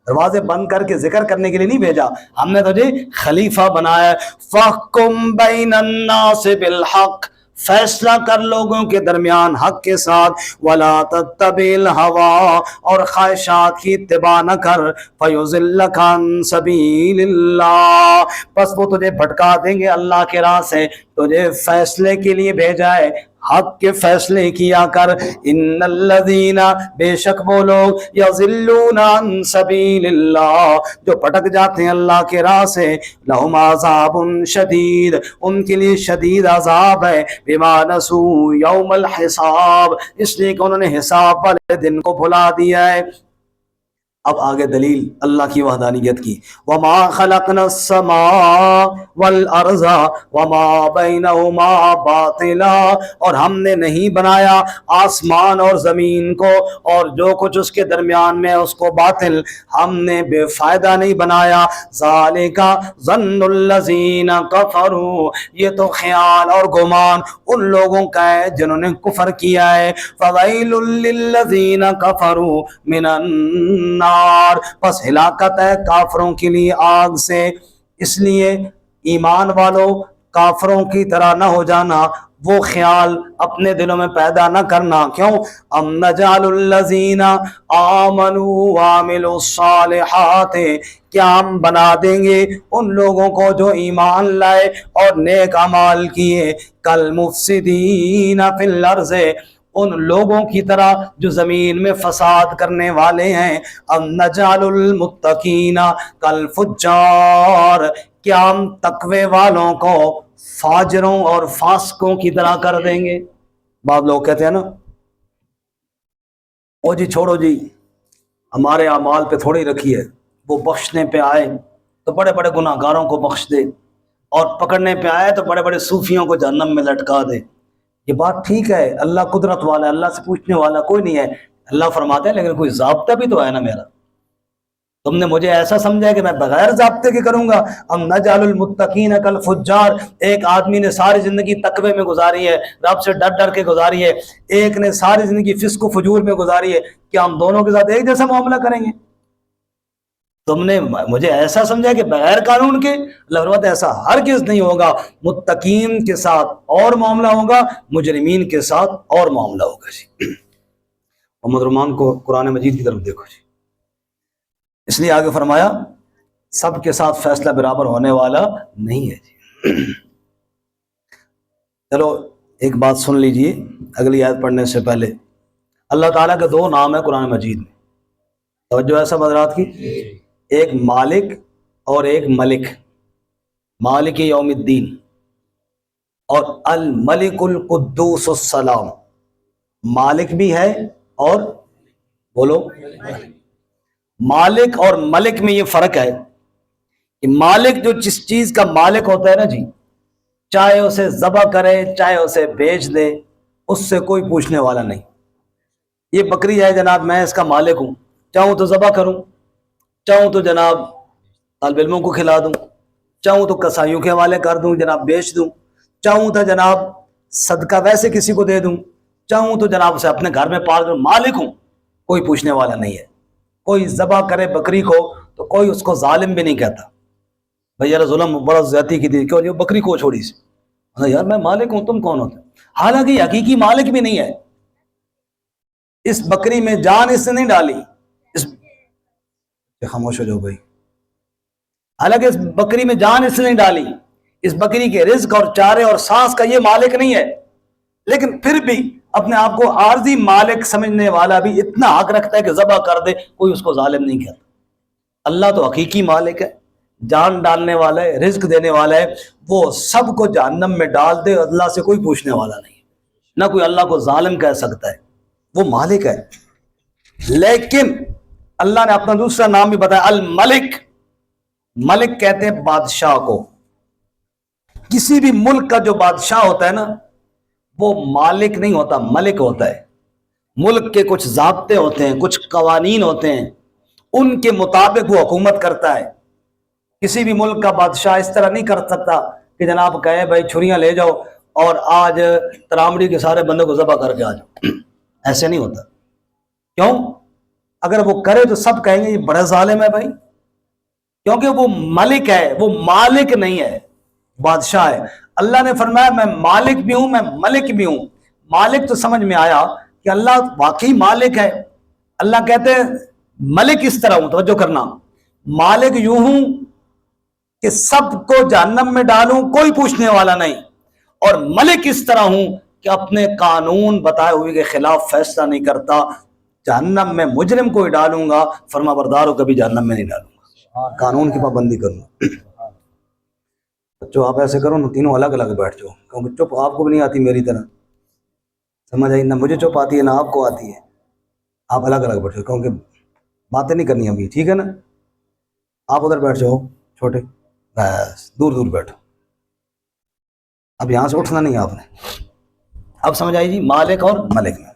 دروازے بند کر کے ذکر کرنے کے لیے نہیں بھیجا، ہم نے تجھے خلیفہ بنایا ہے۔ فاحکم بین الناس بالحق، فیصلہ کر لوگوں کے درمیان حق کے ساتھ، ولا تتبع الہوی، اور خواہشات کی اتباع نہ کر، فیضلک عن سبیل اللہ، پس وہ تجھے بھٹکا دیں گے اللہ کے راہ سے۔ تجھے فیصلے کے لیے بھیجا ہے، حق کے فیصلے کیا کر۔ ان الذین، بے شک وہ لوگ، یضلون عن سبیل اللہ، جو بھٹک جاتے ہیں اللہ کے راہ سے، لہم عذاب شدید، ان کے لیے شدید عذاب ہے، بما نسوا یوم الحساب، اس لیے کہ انہوں نے حساب والے دن کو بھلا دیا ہے۔ اب آگے دلیل اللہ کی وحدانیت کی، وما خلقنا السماء والارض وما بینہما باطلا، اور ہم نے نہیں بنایا آسمان اور زمین کو اور جو کچھ اس کے درمیان میں اس کو باطل، ہم نے بے فائدہ نہیں بنایا۔ ذالک ظن الذین کفروا، یہ تو خیال اور گمان ان لوگوں کا ہے جنہوں نے کفر کیا ہے۔ فویل للذین کفروا من النار، پس ہلاکت ہے کافروں کے لیے آگ سے۔ اس لیے ایمان والوں، کافروں کی طرح نہ ہو جانا، وہ خیال اپنے دلوں میں پیدا نہ کرنا۔ کیوں؟ ام نجعل الذین آمنوا وعملوا الصالحات، کیا ہم بنا دیں گے ان لوگوں کو جو ایمان لائے اور نیک اعمال کیے، کالمفسدین فی الارض، ان لوگوں کی طرح جو زمین میں فساد کرنے والے ہیں۔ ام نجعل المتقین کالفجار، کیا ہم تقوی والوں کو فاجروں اور فاسقوں کی طرح کر دیں گے؟ بعض لوگ کہتے ہیں نا، او جی چھوڑو جی، ہمارے اعمال پہ تھوڑی رکھی ہے، وہ بخشنے پہ آئے تو بڑے بڑے گناہ گاروں کو بخش دے، اور پکڑنے پہ آئے تو بڑے بڑے صوفیوں کو جہنم میں لٹکا دے۔ یہ بات ٹھیک ہے، اللہ قدرت والا ہے، اللہ سے پوچھنے والا کوئی نہیں ہے۔ اللہ فرماتے ہیں لیکن کوئی ضابطہ بھی تو ہے نا میرا، تم نے مجھے ایسا سمجھا کہ میں بغیر ضابطے کے کروں گا؟ ام نجعل المتقین کالفجار، ایک آدمی نے ساری زندگی تقوی میں گزاری ہے، رب سے ڈر ڈر کے گزاری ہے، ایک نے ساری زندگی فسق و فجور میں گزاری ہے، کیا ہم دونوں کے ساتھ ایک جیسا معاملہ کریں گے؟ تم نے مجھے ایسا سمجھا کہ بغیر قانون کے؟ اللہ فرماتا ہے ایسا ہرگز نہیں ہوگا، متقین کے ساتھ اور معاملہ ہوگا، مجرمین کے ساتھ اور معاملہ ہوگا۔ جی محمد رحمان کو قرآن مجید کی طرف دیکھو جی، اس لیے آگے فرمایا سب کے ساتھ فیصلہ برابر ہونے والا نہیں ہے جی۔ چلو ایک بات سن لیجئے اگلی آیت پڑھنے سے پہلے، اللہ تعالیٰ کے دو نام ہیں قرآن مجید میں، توجہ ہے سب حضرات کی، ایک مالک اور ایک ملک، مالک یوم الدین، اور الملک القدوس السلام، مالک بھی ہے اور بولو، مالک اور ملک میں یہ فرق ہے کہ مالک جو جس چیز کا مالک ہوتا ہے نا جی، چاہے اسے ذبح کرے چاہے اسے بیچ دے، اس سے کوئی پوچھنے والا نہیں۔ یہ بکری ہے جناب، میں اس کا مالک ہوں، چاہوں تو ذبح کروں، چاہوں تو جناب طالب علموں کو کھلا دوں، چاہوں تو کسائیوں کے حوالے کر دوں جناب بیچ دوں، چاہوں تو جناب صدقہ ویسے کسی کو دے دوں، چاہوں تو جناب اسے اپنے گھر میں پال دوں، مالک ہوں، کوئی پوچھنے والا نہیں ہے۔ کوئی ذبح کرے بکری کو تو کوئی اس کو ظالم بھی نہیں کہتا، بھئی یار ظلم بڑا زیادتی کی تھی، کیوں جو بکری کو چھوڑی سی، یار میں مالک ہوں تم کون ہوتے؟ حالانکہ یہ حقیقی مالک بھی نہیں ہے، اس بکری میں جان اس نے نہیں ڈالی، خاموش ہو جاؤ بھائی، حالانکہ اس بکری میں جان اس نے نہیں ڈالی، اس بکری کے رزق اور چارے اور سانس کا یہ مالک نہیں ہے، لیکن پھر بھی اپنے آپ کو عارضی مالک سمجھنے والا بھی اتنا حق رکھتا ہے کہ ذبح کر دے، کوئی اس کو ظالم نہیں کہتا۔ اللہ تو حقیقی مالک ہے، جان ڈالنے والا ہے، رزق دینے والا ہے، وہ سب کو جہنم میں ڈال دے، اللہ سے کوئی پوچھنے والا نہیں، نہ کوئی اللہ کو ظالم کہہ سکتا ہے، وہ مالک ہے۔ لیکن اللہ نے اپنا دوسرا نام بھی بتایا، الملک۔ ملک کہتے ہیں بادشاہ کو۔ کسی بھی ملک کا جو بادشاہ ہوتا ہے نا، وہ مالک نہیں ہوتا، ملک ہوتا ہے۔ ملک کے کچھ ضابطے ہوتے ہیں، کچھ قوانین ہوتے ہیں، ان کے مطابق وہ حکومت کرتا ہے۔ کسی بھی ملک کا بادشاہ اس طرح نہیں کر سکتا کہ جناب کہے بھائی چھریاں لے جاؤ اور آج ترامڑی کے سارے بندوں کو ذبح کر کے آ جاؤ، ایسے نہیں ہوتا۔ کیوں؟ اگر وہ کرے تو سب کہیں گے یہ بڑا ظالم ہے بھائی، کیونکہ وہ ملک ہے، وہ مالک نہیں ہے، بادشاہ ہے۔ اللہ نے فرمایا میں مالک بھی ہوں، میں ملک بھی ہوں۔ مالک تو سمجھ میں آیا کہ اللہ واقعی مالک ہے۔ اللہ کہتے ہیں ملک اس طرح ہوں، توجہ کرنا، مالک یوں ہوں کہ سب کو جہنم میں ڈالوں، کوئی پوچھنے والا نہیں، اور ملک اس طرح ہوں کہ اپنے قانون بتائے ہوئے کے خلاف فیصلہ نہیں کرتا۔ جہنم میں مجرم کوئی ڈالوں گا، فرما بردار ہو کبھی جہنم میں نہیں ڈالوں گا، قانون کی پابندی کروں گا۔ بچوں آپ ایسے کرو نا، تینوں الگ الگ بیٹھ جاؤ، کیونکہ چپ آپ کو بھی نہیں آتی میری طرح، سمجھ آئی؟ نہ مجھے چپ آتی ہے نہ آپ کو آتی ہے، آپ الگ الگ بیٹھ جاؤ، کیونکہ باتیں نہیں کرنی ابھی، ٹھیک ہے نا؟ آپ ادھر بیٹھ جاؤ چھوٹے، بس دور دور بیٹھو، اب یہاں سے اٹھنا نہیں آپ نے۔ اب سمجھ آئی جی، مالک اور ملک میں۔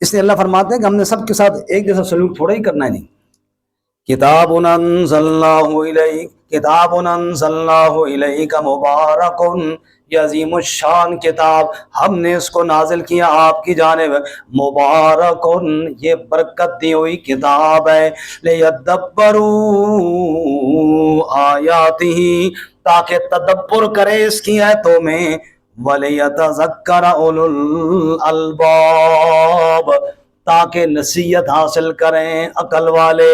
اس لیے اللہ فرماتے ہیں کہ ہم نے سب کے ساتھ ایک جیسا سلوک تھوڑا ہی کرنا ہے، نہیں۔ کتاب انزلناہ الیک، کتاب انزلناہ الیک مبارک، یہ عظیم الشان کتاب ہم نے اس کو نازل کیا آپ کی جانب، مبارک، یہ برکت دی ہوئی کتاب ہے، لیدبروا آیاتہ، تاکہ تدبر کرے اس کی آیتوں میں، وَلِيَتَذَكَّرَ أُولُو الْأَلْبَابِ، تاکہ نصیحت حاصل کریں عقل والے۔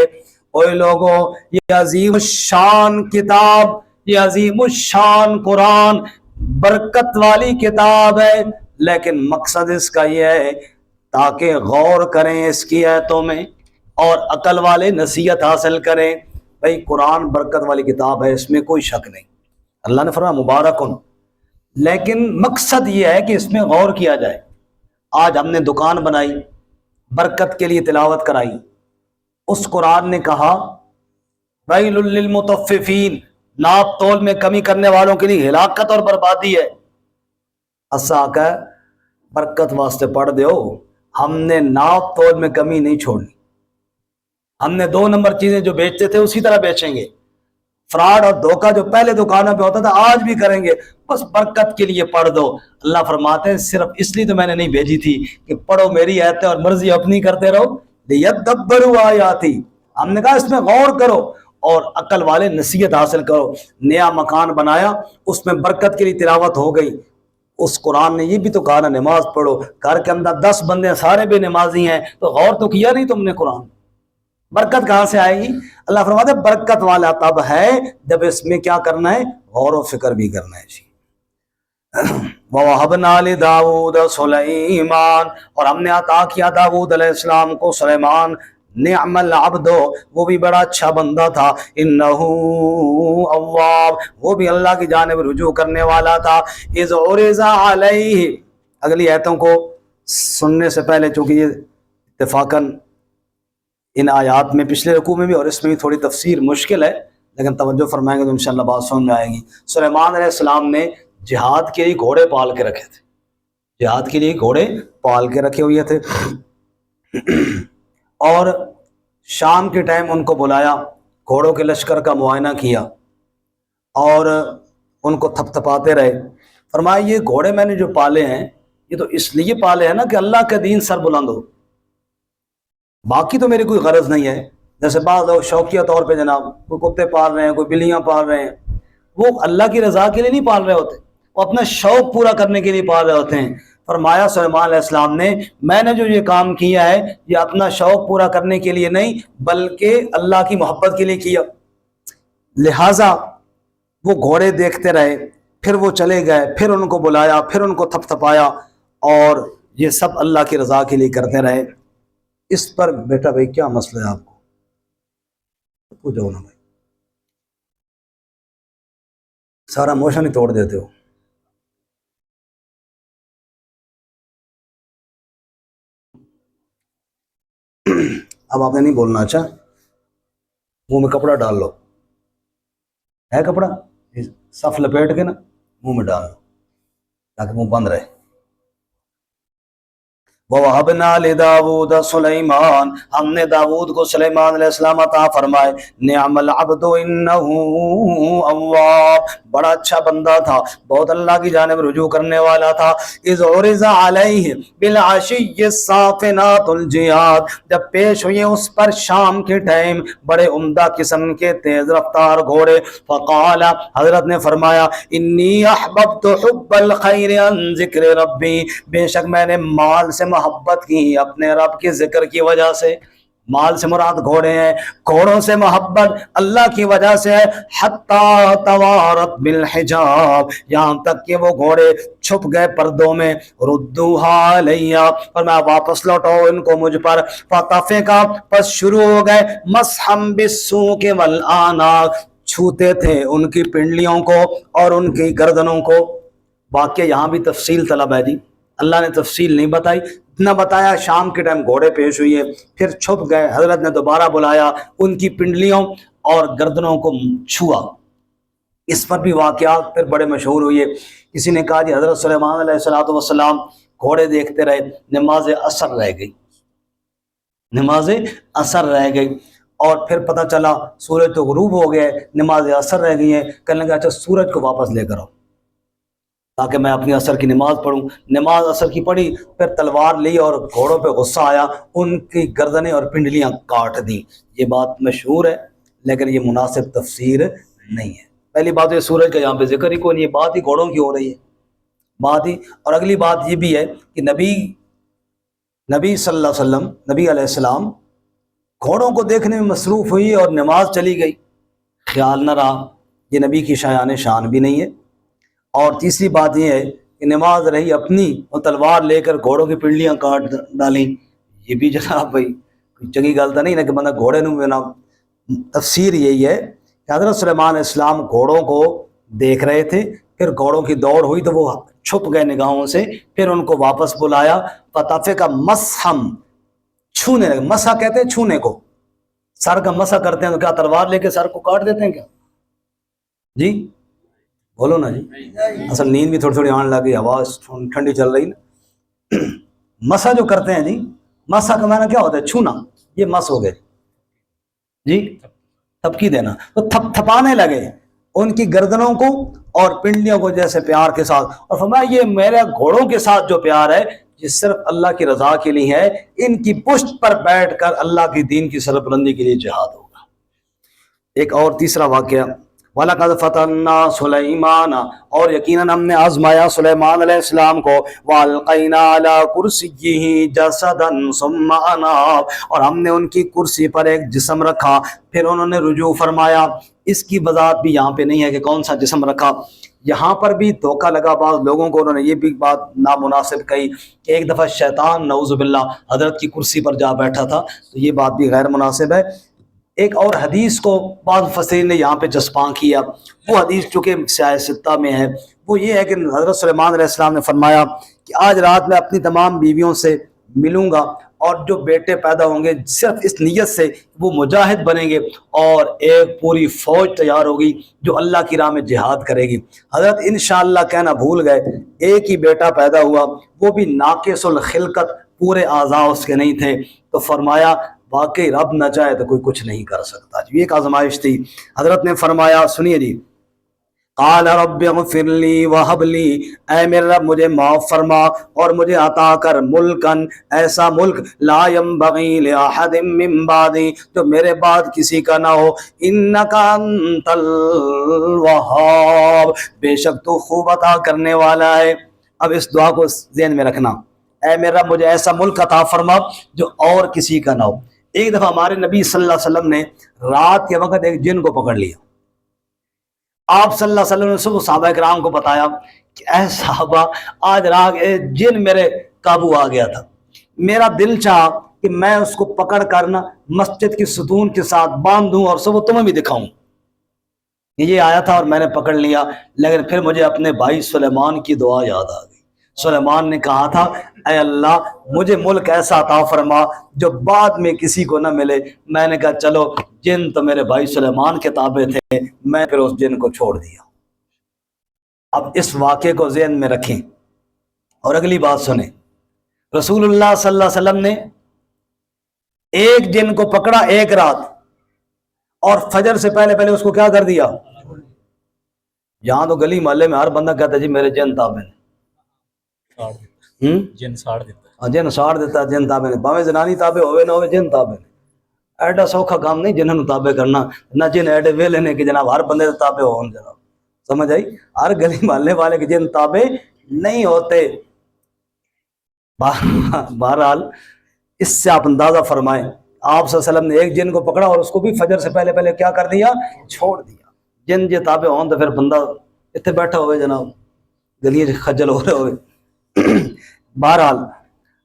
اوے لوگوں، یہ عظیم الشان کتاب، یہ عظیم الشان قرآن برکت والی کتاب ہے، لیکن مقصد اس کا یہ ہے تاکہ غور کریں اس کی آیتوں میں اور عقل والے نصیحت حاصل کریں۔ بھئی قرآن برکت والی کتاب ہے، اس میں کوئی شک نہیں، اللہ نے فرمایا مبارکن، لیکن مقصد یہ ہے کہ اس میں غور کیا جائے۔ آج ہم نے دکان بنائی، برکت کے لیے تلاوت کرائی، اس قرآن نے کہا ویل للمطففین، ناپ تول میں کمی کرنے والوں کے لیے ہلاکت اور بربادی ہے۔ اسا کہ برکت واسطے پڑھ دیو، ہم نے ناپ تول میں کمی نہیں چھوڑنی، ہم نے 2 نمبر چیزیں جو بیچتے تھے اسی طرح بیچیں گے، فراڈ اور دھوکہ جو پہلے دکانوں پہ ہوتا تھا آج بھی کریں گے، بس برکت کے لیے پڑھ دو۔ اللہ فرماتے ہیں صرف اس لیے تو میں نے نہیں بھیجی تھی کہ پڑھو میری آیتیں اور مرضی اپنی کرتے رہو، لیدبروا آیاتی، ہم نے کہا اس میں غور کرو اور عقل والے نصیحت حاصل کرو۔ نیا مکان بنایا، اس میں برکت کے لیے تلاوت ہو گئی، اس قرآن نے یہ بھی تو کہا نا نماز پڑھو، گھر کے اندر 10 بندے سارے بے نمازی ہیں، تو غور تو کیا نہیں تم نے قرآن؟ برکت کہاں سے آئے گی؟ اللہ فرماتے ہیں برکت والا تب ہے جب اس میں کیا کرنا ہے؟ غور و فکر بھی کرنا ہے جی۔ وَوَهَبْنَا لِدَاوُودَ سُلَيْمَانَ، اور ہم نے عطا کیا داؤد علیہ السلام کو سلیمان، نعم العبد، وہ بھی بڑا اچھا بندہ تھا، انہو اواب، وہ بھی اللہ کی جانب رجوع کرنے والا تھا۔ اذ عرض علیہ، اگلی آیتوں کو سننے سے پہلے چونکہ یہ اتفاقاً ان آیات میں پچھلے رکوع میں بھی اور اس میں بھی تھوڑی تفسیر مشکل ہے، لیکن توجہ فرمائیں گے تو انشاءاللہ بات سمجھ میں آئے گی۔ سلیمان علیہ السلام نے جہاد کے لیے گھوڑے پال کے رکھے تھے، جہاد کے لیے گھوڑے پال کے رکھے ہوئے تھے، اور شام کے ٹائم ان کو بلایا، گھوڑوں کے لشکر کا معائنہ کیا اور ان کو تھپ تھپاتے رہے۔ فرمایا یہ گھوڑے میں نے جو پالے ہیں یہ تو اس لیے پالے ہیں نا کہ اللہ کا دین سر بلند ہو، باقی تو میری کوئی غرض نہیں ہے۔ جیسے بعض لوگ شوقیہ طور پہ جناب کوئی کتے پال رہے ہیں، کوئی بلیاں پال رہے ہیں، وہ اللہ کی رضا کے لیے نہیں پال رہے ہوتے، وہ اپنا شوق پورا کرنے کے لیے پال رہے ہوتے ہیں۔ فرمایا سلیمان علیہ السلام نے میں نے جو یہ کام کیا ہے یہ اپنا شوق پورا کرنے کے لیے نہیں بلکہ اللہ کی محبت کے لیے کیا، لہٰذا وہ گھوڑے دیکھتے رہے، پھر وہ چلے گئے، پھر ان کو بلایا، پھر ان کو تھپ تھپایا، اور یہ سب اللہ کی رضا کے لیے کرتے رہے. اس پر بیٹا بھائی کیا مسئلہ ہے آپ کو؟ پوچھو نا بھائی، سارا موشن ہی توڑ دیتے ہو. اب آپ نے نہیں بولنا. اچھا منہ میں کپڑا ڈال لو، ہے کپڑا صف لپیٹ کے نا منہ میں ڈال لو تاکہ منہ بند رہے. وَوَهَبْنَا لِدَاوُودَ سُلَيْمَانَ، ہم نے داؤد کو سلیمان علیہ السلام عطا فرمائے. نعم العبد انہ اواب، بڑا اچھا بندہ تھا، بہت اللہ کی جانب رجوع کرنے والا تھا. اذ عرض علیہ بالعشی الصافنات الجیاد، جب پیش ہوئے اس پر شام کے ٹائم بڑے عمدہ قسم کے تیز رفتار گھوڑے. فقال، حضرت نے فرمایا، انی احببت حب الخیر عن ذکر ربی، بے شک میں نے مال سے محبت کی اپنے رب کے ذکر کی وجہ سے. مال سے مراد گھوڑے ہیں، گھوڑوں سے محبت اللہ کی وجہ سے ہے. حتی توارت بالحجاب، یہاں تک کہ وہ گھوڑے چھپ گئے پردوں میں. ردوہا علیہ، اور میں واپس لوٹاؤ ان کو مجھ پر. فطفقا، پس شروع ہو گئے مسحم بالسوق والآناق، چھوتے تھے ان کی پنڈلیوں کو اور ان کی گردنوں کو. واقعہ یہاں بھی تفصیل طلب ہے جی، اللہ نے تفصیل نہیں بتائی، اتنا بتایا شام کے ٹائم گھوڑے پیش ہوئے، پھر چھپ گئے. حضرت نے دوبارہ بلایا، ان کی پنڈلیوں اور گردنوں کو چھوا. اس پر بھی واقعات پھر بڑے مشہور ہوئے. کسی نے کہا جی حضرت سلیمان علیہ السلام گھوڑے دیکھتے رہے، نماز عصر رہ گئی، نماز عصر رہ گئی، اور پھر پتہ چلا سورج تو غروب ہو گیا ہے، نماز عصر رہ گئی ہے. کہنے لگا اچھا سورج کو واپس لے کر آؤ تاکہ میں اپنی عصر کی نماز پڑھوں. نماز عصر کی پڑھی، پھر تلوار لی اور گھوڑوں پہ غصہ آیا، ان کی گردنیں اور پنڈلیاں کاٹ دیں. یہ بات مشہور ہے لیکن یہ مناسب تفسیر نہیں ہے. پہلی بات یہ سورج کا یہاں پہ ذکر ہی کوئی نہیں ہے، بات ہی گھوڑوں کی ہو رہی ہے، بات ہی. اور اگلی بات یہ بھی ہے کہ نبی صلی اللہ علیہ وسلم، نبی علیہ السلام گھوڑوں کو دیکھنے میں مصروف ہوئی اور نماز چلی گئی، خیال نہ رہا. یہ نبی کی شایان شان بھی نہیں ہے. اور تیسری بات یہ ہے کہ نماز رہی اپنی اور تلوار لے کر گھوڑوں کی پنڈلیاں کاٹ ڈالیں. یہ بھی جناب بھائی کوئی چنگی غلط نہیں نا کہ بندہ گھوڑے نو بنا. تفسیر یہی ہے کہ حضرت سلیمان علیہ السلام گھوڑوں کو دیکھ رہے تھے، پھر گھوڑوں کی دوڑ ہوئی تو وہ چھپ گئے نگاہوں سے، پھر ان کو واپس بلایا. فطفق کا مسحم، چھونے لگے. مسح کہتے ہیں چھونے کو، سر کا مسح کرتے ہیں تو کیا تلوار لے کے سر کو کاٹ دیتے ہیں کیا جی؟ بولو نا جی. اصل نیند بھی تھوڑی تھوڑی آنے لگی، آواز ٹھنڈی چل رہی نا. مسح جو کرتے ہیں جی، مسح کا معنی کیا ہوتا ہے؟ چھونا. یہ مس ہو گئے جی، تھپکی دینا. تو تھپ تھپانے لگے ان کی گردنوں کو اور پنڈلیوں کو جیسے پیار کے ساتھ. اور فرمایا یہ میرے گھوڑوں کے ساتھ جو پیار ہے یہ صرف اللہ کی رضا کے لیے ہے، ان کی پشت پر بیٹھ کر اللہ کی دین کی سربلندی کے لیے جہاد ہوگا. ایک اور تیسرا واقعہ، وَلَقَدْ فَتَنَّا سُلَيْمَانَ، اور یقیناً ہم نے آزمایا سلیمان علیہ السلام کو. وَأَلْقَيْنَا عَلَىٰ كُرْسِيِّهِ جَسَدًا ثُمَّ أَنَابَ، اور ہم نے ان کی کرسی پر ایک جسم رکھا، پھر انہوں نے رجوع فرمایا. اس کی وضاحت بھی یہاں پہ نہیں ہے کہ کون سا جسم رکھا. یہاں پر بھی دھوکہ لگا بعض لوگوں کو، انہوں نے یہ بھی بات نامناسب کہی کہ ایک دفعہ شیطان نعوذ باللہ حضرت کی کرسی پر جا بیٹھا تھا، تو یہ بات بھی غیر مناسب ہے. ایک اور حدیث کو بعض مفسرین نے یہاں پہ جسپاں کیا، وہ حدیث چونکہ سیاہ ستہ میں ہے، وہ یہ ہے کہ حضرت سلیمان علیہ السلام نے فرمایا کہ آج رات میں اپنی تمام بیویوں سے ملوں گا، اور جو بیٹے پیدا ہوں گے صرف اس نیت سے وہ مجاہد بنیں گے، اور ایک پوری فوج تیار ہوگی جو اللہ کی راہ میں جہاد کرے گی. حضرت انشاءاللہ کہنا بھول گئے، ایک ہی بیٹا پیدا ہوا، وہ بھی ناقص الخلقت، پورے اعضاء اس کے نہیں تھے. تو فرمایا واقعی رب نہ چاہے تو کوئی کچھ نہیں کر سکتا. یہ ایک آزمائش تھی. حضرت نے فرمایا، سنیے جی، قال رب اغفر لی وہب لی، اے میرے رب مجھے معاف فرما اور مجھے عطا کر ملکن، ایسا ملک لا ينبغی لأحد من بعدی، جو میرے بعد کسی کا نہ ہو. انک انت الوہاب، بے شک تو خوب عطا کرنے والا ہے. اب اس دعا کو ذہن میں رکھنا، اے میرا رب مجھے ایسا ملک عطا فرما جو اور کسی کا نہ ہو. ایک دفعہ ہمارے نبی صلی اللہ علیہ وسلم نے رات کے وقت ایک جن کو پکڑ لیا. آپ صلی اللہ علیہ وسلم نے صبح صحابہ کرام کو بتایا کہ اے صحابہ، آج رات جن میرے قابو آ گیا تھا. میرا دل چاہا کہ میں اس کو پکڑ کر نا مسجد کی ستون کے ساتھ باندھ دوں اور سب تمہیں بھی دکھاؤں. یہ آیا تھا اور میں نے پکڑ لیا. لیکن پھر مجھے اپنے بھائی سلیمان کی دعا یاد آ گئی. سلیمان نے کہا تھا اے اللہ مجھے ملک ایسا عطا فرما جو بعد میں کسی کو نہ ملے. میں نے کہا چلو جن تو میرے بھائی سلیمان کے تابع تھے, میں پھر اس جن کو چھوڑ دیا. اب اس واقعے کو ذہن میں رکھیں اور اگلی بات سنیں. رسول اللہ صلی اللہ علیہ وسلم نے ایک جن کو پکڑا ایک رات, اور فجر سے پہلے پہلے اس کو کیا کر دیا. یہاں تو گلی محلے میں ہر بندہ کہتا ہے جی میرے جن تابع ہیں, جن ساڑ دیتا جن ساڑ دیتا ہے, جن تابع نے, باویں زنانی تابع ہوئے نہ ہوئے جن تابع نے. ایڈا سوکھا کام نہیں جنہوں نے تابع کرنا, نہ جن ایڈے ویلے نے کہ جناب ہر بندے سے تابع ہوں. جناب سمجھ آئی, ہر گلی محلے والے کے جن تابع نہیں ہوتے. بہرحال اس سے آپ اندازہ فرمائیں آپ صلی اللہ علیہ وسلم نے ایک جن کو پکڑا اور اس کو بھی فجر سے پہلے پہلے کیا کر دیا, چھوڑ دیا. جن جے تابع ہوں تو پھر بندہ اتنے بیٹھا ہوئے جناب گلیاں خجل ہو رہے ہوئے. بہرحال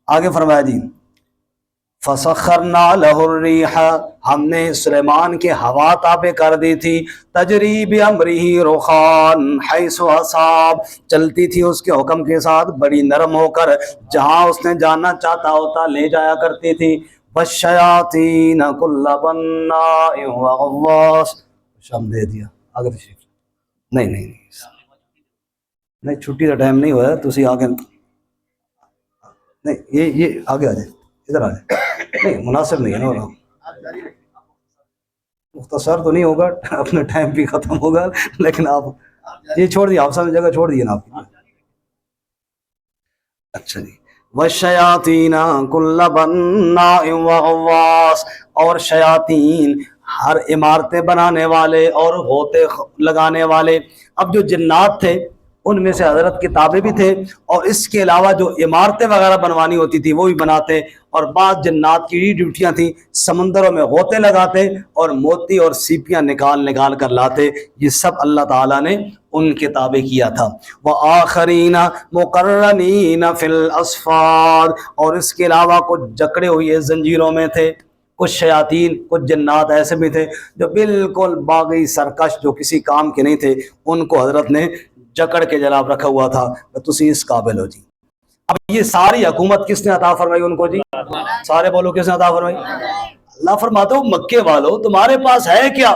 آگے فرمایا جی فسخرنا له الريح, ہم نے سلیمان کے ہوا تابع کر دی تھی. تجری بامرہ رخان حیث اصاب, چلتی تھی اس کے حکم کے ساتھ بڑی نرم ہو کر, جہاں اس نے جانا چاہتا ہوتا لے جایا کرتی تھی. والشیاطین کل بناء وغواص, شام دے دیا آگے تشریف. نہیں چھٹی کا ٹائم نہیں ہوا ہے, تسی آگے نہیں, یہ آگے آ جائے, ادھر آ جائے. نہیں مناسب نہیں ہے نا, مختصر تو نہیں ہوگا, اپنا ٹائم بھی ختم ہوگا, لیکن آپ یہ چھوڑ دیا, آپ سب جگہ چھوڑ دیے نا آپ. اچھا جی, والشیاطین کل بناء وغواص, اور شیاطین ہر عمارتیں بنانے والے اور غوطے لگانے والے. اب جو جنات تھے ان میں سے حضرت کے تابع بھی تھے, اور اس کے علاوہ جو عمارتیں وغیرہ بنوانی ہوتی تھی وہ بھی بناتے, اور بعض جنات کی ڈیوٹیاں تھیں سمندروں میں غوطے لگاتے اور موتی اور سیپیاں نکال کر لاتے. یہ سب اللہ تعالیٰ نے ان کے تابع کیا تھا. وآخرین مقرنین فی الاسفار, اور اس کے علاوہ کچھ جکڑے ہوئے زنجیروں میں تھے. کچھ شیاطین کچھ جنات ایسے بھی تھے جو بالکل باغی سرکش جو کسی کام کے نہیں تھے, ان کو حضرت نے جکڑ کے جناب رکھا ہوا تھا تسی اس قابل ہو جی. اب یہ ساری حکومت کس نے عطا فرمائی ان کو جی؟ سارے بولو کس نے عطا فرمائی؟ اللہ فرماتے ہو مکے والو تمہارے پاس ہے کیا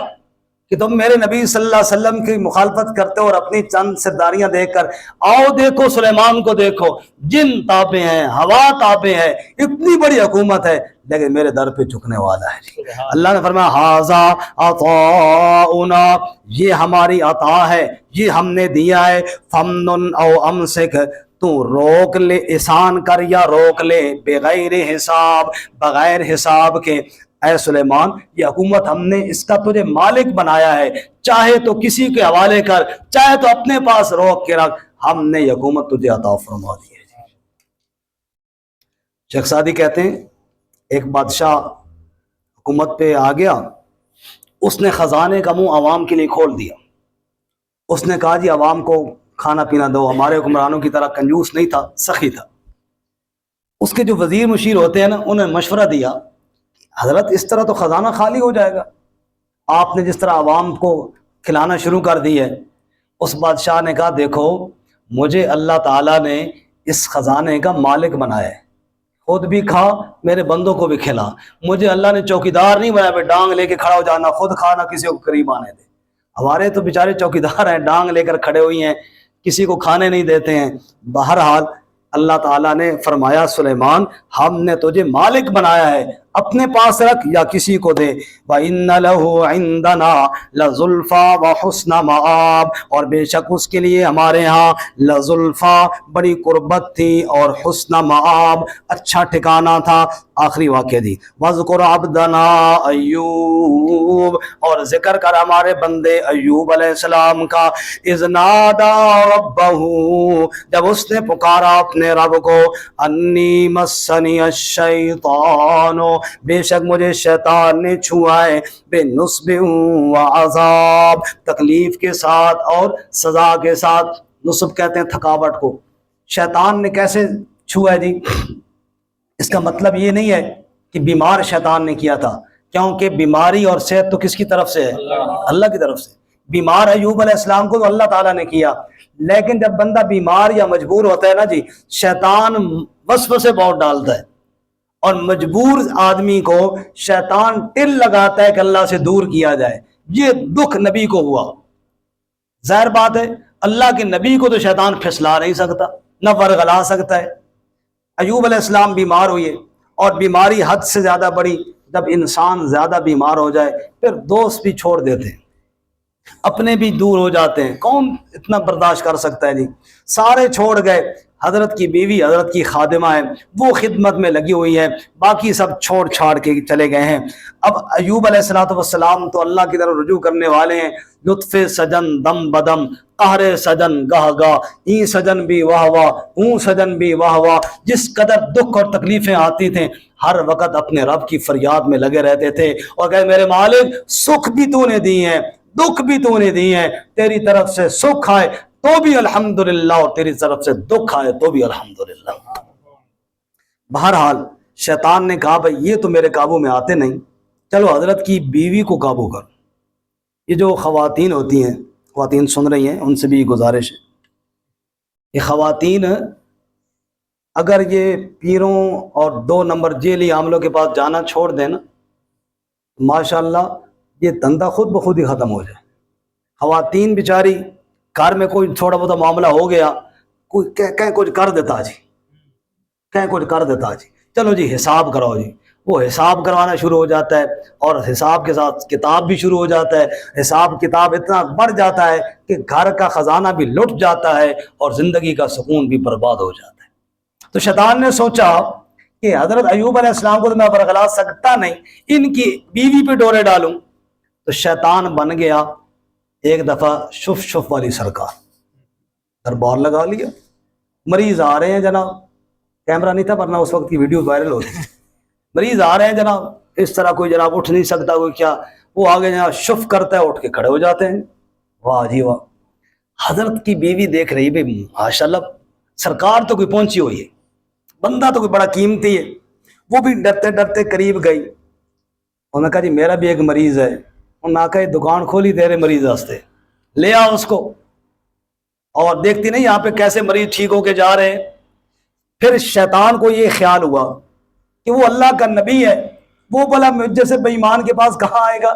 کہ تم میرے نبی صلی اللہ علیہ وسلم کی مخالفت کرتے ہو اور اپنی چند سرداریاں دیکھ کر. آؤ دیکھو سلیمان کو دیکھو, جن تابع ہیں, ہوا تابع ہے, اتنی بڑی حکومت ہے, لیکن میرے در پہ جھکنے والا ہے. اللہ نے فرمایا ھذا عطاؤنا, یہ ہماری عطا ہے, یہ ہم نے دیا ہے. فمنن او امسک, تو روک لے, احسان کر یا روک لے, بغیر حساب, بغیر حساب کے. اے سلیمان یہ حکومت ہم نے اس کا تجھے مالک بنایا ہے, چاہے تو کسی کے حوالے کر, چاہے تو اپنے پاس روک کے رکھ, ہم نے یہ حکومت تجھے عطا فرما دی ہے. شیخ سعدی کہتے ہیں ایک بادشاہ حکومت پہ آ گیا, اس نے خزانے کا منہ عوام کے لیے کھول دیا. اس نے کہا جی عوام کو کھانا پینا دو, ہمارے حکمرانوں کی طرح کنجوس نہیں تھا, سخی تھا. اس کے جو وزیر مشیر ہوتے ہیں نا, انہوں نے مشورہ دیا حضرت اس طرح تو خزانہ خالی ہو جائے گا, آپ نے جس طرح عوام کو کھلانا شروع کر دی ہے. اس بادشاہ نے کہا دیکھو مجھے اللہ تعالیٰ نے اس خزانے کا مالک بنایا ہے, خود بھی کھا میرے بندوں کو بھی کھلا. مجھے اللہ نے چوکیدار نہیں بنایا پہ ڈانگ لے کے کھڑا ہو جانا, خود کھانا کسی کو قریب آنے دے. ہمارے تو بیچارے چوکیدار ہیں, ڈانگ لے کر کھڑے ہوئی ہیں, کسی کو کھانے نہیں دیتے ہیں. بہرحال اللہ تعالیٰ نے فرمایا سلیمان ہم نے تجھے مالک بنایا ہے, اپنے پاس رکھ یا کسی کو دے. وَإِنَّ لَهُ عِندَنَا لَزُلْفَىٰ وَحُسْنَ مَآب, اور بے شک اس کے لیے ہمارے ہاں لَزُلْفَىٰ بڑی قربت تھی, اور حسن مآب اچھا ٹھکانہ تھا. آخری واقعہ دی وَاذْكُرْ عَبْدَنَا ایوب, اور ذکر کر ہمارے بندے ایوب علیہ السلام کا. اِذْ نَادَىٰ رَبَّهُ, جب اس نے پکارا اپنے رب کو. انی مسنی الشیطان, بے شک مجھے شیطان نے چھوا ہے. بے نصب و عذاب, تکلیف کے ساتھ اور سزا کے ساتھ. نصب کہتے ہیں تھکاوٹ کو. شیطان نے کیسے چھوا ہے جی، اس کا مطلب یہ نہیں ہے کہ بیمار شیطان نے کیا تھا، کیونکہ بیماری اور صحت تو کس کی طرف سے ہے؟ اللہ کی طرف سے۔ بیمار ایوب علیہ السلام کو تو اللہ تعالیٰ نے کیا، لیکن جب بندہ بیمار یا مجبور ہوتا ہے نا جی، شیطان وسوسے بہت ڈالتا ہے، اور مجبور آدمی کو شیطان ٹل لگاتا ہے کہ اللہ سے دور کیا جائے۔ یہ دکھ نبی کو ہوا، ظاہر بات ہے اللہ کے نبی کو تو شیطان پھسلا نہیں سکتا، نہ ورغلا سکتا ہے۔ ایوب علیہ السلام بیمار ہوئے، اور بیماری حد سے زیادہ بڑی، جب انسان زیادہ بیمار ہو جائے پھر دوست بھی چھوڑ دیتے ہیں، اپنے بھی دور ہو جاتے ہیں، کون اتنا برداشت کر سکتا ہے جی؟ سارے چھوڑ گئے، حضرت کی بیوی حضرت کی خادمہ ہے، وہ خدمت میں لگی ہوئی ہے، باقی سب چھوڑ چھاڑ کے چلے گئے ہیں۔ اب ایوب علیہ السلام تو اللہ کی طرف رجوع کرنے والے ہیں۔ لطف سجن دم بدم، قہر سجن گاہ گاہ، این سجن بھی واہ واہ، اون سجن بھی واہ واہ۔ جس قدر دکھ اور تکلیفیں آتی تھیں، ہر وقت اپنے رب کی فریاد میں لگے رہتے تھے اور کہے میرے مالک سکھ بھی تو نے دی ہیں، دکھ بھی تو نے دی ہیں، تیری طرف سے سکھ آئے تو بھی الحمدللہ، اور تیری طرف سے دکھ آئے تو بھی الحمدللہ۔ بہرحال شیطان نے کہا بھائی یہ تو میرے قابو میں آتے نہیں، چلو حضرت کی بیوی کو قابو کر۔ یہ جو خواتین ہوتی ہیں، خواتین سن رہی ہیں، ان سے بھی گزارش ہے، یہ خواتین اگر یہ پیروں اور 2 نمبر جیلی عاملوں کے پاس جانا چھوڑ دیں نا، ماشاءاللہ یہ دھندا خود بخود ہی ختم ہو جائے۔ خواتین بیچاری گھر میں کوئی تھوڑا بہت معاملہ ہو گیا، کوئی کہیں کچھ کر دیتا جی، کہیں کچھ کر دیتا جی، چلو جی حساب کراؤ جی، وہ حساب کروانا شروع ہو جاتا ہے، اور حساب کے ساتھ کتاب بھی شروع ہو جاتا ہے۔ حساب کتاب اتنا بڑھ جاتا ہے کہ گھر کا خزانہ بھی لٹ جاتا ہے اور زندگی کا سکون بھی برباد ہو جاتا ہے۔ تو شیطان نے سوچا کہ حضرت ایوب علیہ السلام کو تو میں ورغلا سکتا نہیں، ان کی بیوی پہ ڈورے ڈالوں۔ تو شیطان بن گیا ایک دفعہ شف شف والی سرکار، دربار لگا لیا، مریض آ رہے ہیں جناب، کیمرہ نہیں تھا ورنہ اس وقت کی ویڈیو وائرل ہوتی، مریض آ رہے ہیں جناب، اس طرح کوئی جناب اٹھ نہیں سکتا، کوئی کیا، وہ آگے جناب شف کرتا ہے، اٹھ کے کھڑے ہو جاتے ہیں۔ واہ جی واہ، حضرت کی بیوی دیکھ رہی ہے ماشاءاللہ سرکار تو کوئی پہنچی ہوئی ہے، بندہ تو کوئی بڑا قیمتی ہے، وہ بھی ڈرتے ڈرتے قریب گئی، انہوں نے کہا جی میرا بھی ایک مریض ہے، انہوں نے کہا دکان کھولی تیرے مریض واسطے، لے آ اس کو، اور دیکھتی نہیں یہاں پہ کیسے مریض ٹھیک ہو کے جا رہے ہیں۔ پھر شیطان کو یہ خیال ہوا کہ وہ اللہ کا نبی ہے، وہ بھلا مجھ سے بے ایمان کے پاس کہاں آئے گا؟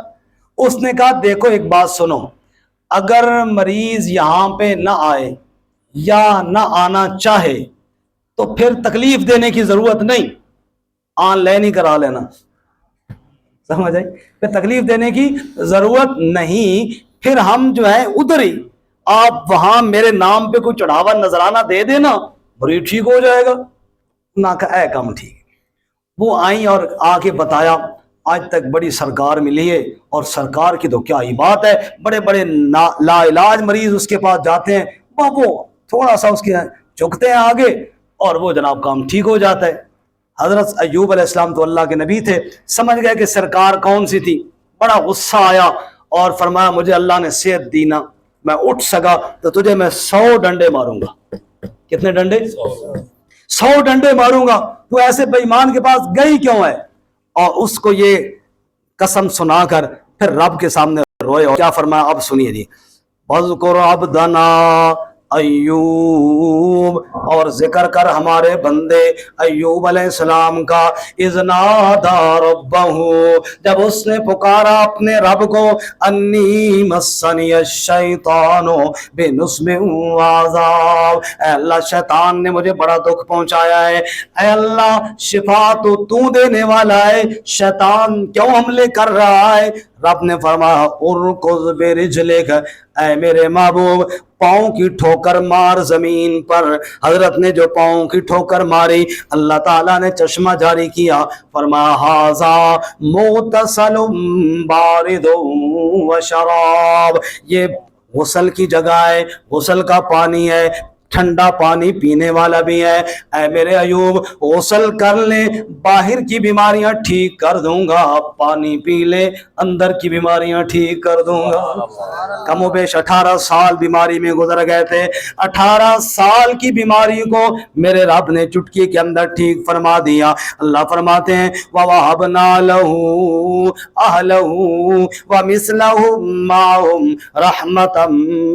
اس نے کہا دیکھو ایک بات سنو، اگر مریض یہاں پہ نہ آئے یا نہ آنا چاہے تو پھر تکلیف دینے کی ضرورت نہیں، آن لائن ہی کرا لینا، سمجھ آئی؟ پھر تکلیف دینے کی ضرورت نہیں، پھر ہم جو ہے ادھر ہی آپ وہاں میرے نام پہ کوئی چڑھاوا نذرانہ دے دینا، مریض ٹھیک ہو جائے گا۔ نہ کہا اے کم ٹھیک۔ وہ آئیں اور آ کے بتایا آج تک بڑی سرکار ملی ہے، اور سرکار کی تو کیا ہی بات ہے، بڑے بڑے لا علاج مریض اس کے پاس جاتے ہیں، وہ تھوڑا سا اس کے چکتے ہیں آگے اور وہ جناب کام ٹھیک ہو جاتا ہے۔ حضرت ایوب علیہ السلام تو اللہ کے نبی تھے، سمجھ گئے کہ سرکار کون سی تھی، بڑا غصہ آیا اور فرمایا مجھے اللہ نے صحت دی نا، میں اٹھ سکا تو تجھے میں 100 ڈنڈے ماروں گا۔ کتنے ڈنڈے؟ 100 ڈنڈے ماروں گا، تو ایسے بے ایمان کے پاس گئی کیوں ہے؟ اور اس کو یہ قسم سنا کر پھر رب کے سامنے روئے، اور کیا فرمایا اب سنیے جی، وَاذْكُرْ عَبْدَنَا ایوب، اور ذکر کر ہمارے بندے ایوب علیہ السلام کا، اذ نادى ربہ، جب اس نے پکارا اپنے رب کو، انی مسنی الشیطان بنصب وعذاب، اے اللہ شیطان نے مجھے بڑا دکھ پہنچایا ہے، اے اللہ شفا تو دینے والا ہے، شیطان کیوں حملے کر رہا ہے؟ رب نے فرمایا ارکض برجلک، اے میرے محبوب پاؤں کی ٹھوکر مار زمین پر۔ حضرت نے جو پاؤں کی ٹھوکر ماری، اللہ تعالیٰ نے چشمہ جاری کیا، فرمایا ھذا مغتسل بارد و شراب، یہ غسل کی جگہ ہے، غسل کا پانی ہے، ٹھنڈا پانی پینے والا بھی ہے۔ اے میرے ایوب غسل کر لے، باہر کی بیماریاں ٹھیک کر دوں گا، پانی پی لے، اندر کی بیماریاں ٹھیک کر دوں گا۔ کم و بیش 18 سال بیماری میں گزر گئے تھے، 18 سال کی بیماری کو میرے رب نے چٹکی کے اندر ٹھیک فرما دیا۔ اللہ فرماتے ہیں وَوَهَبْنَا لَهُ أَهْلَهُ وَمِثْلَهُمْ مَعَهُمْ رَحْمَةً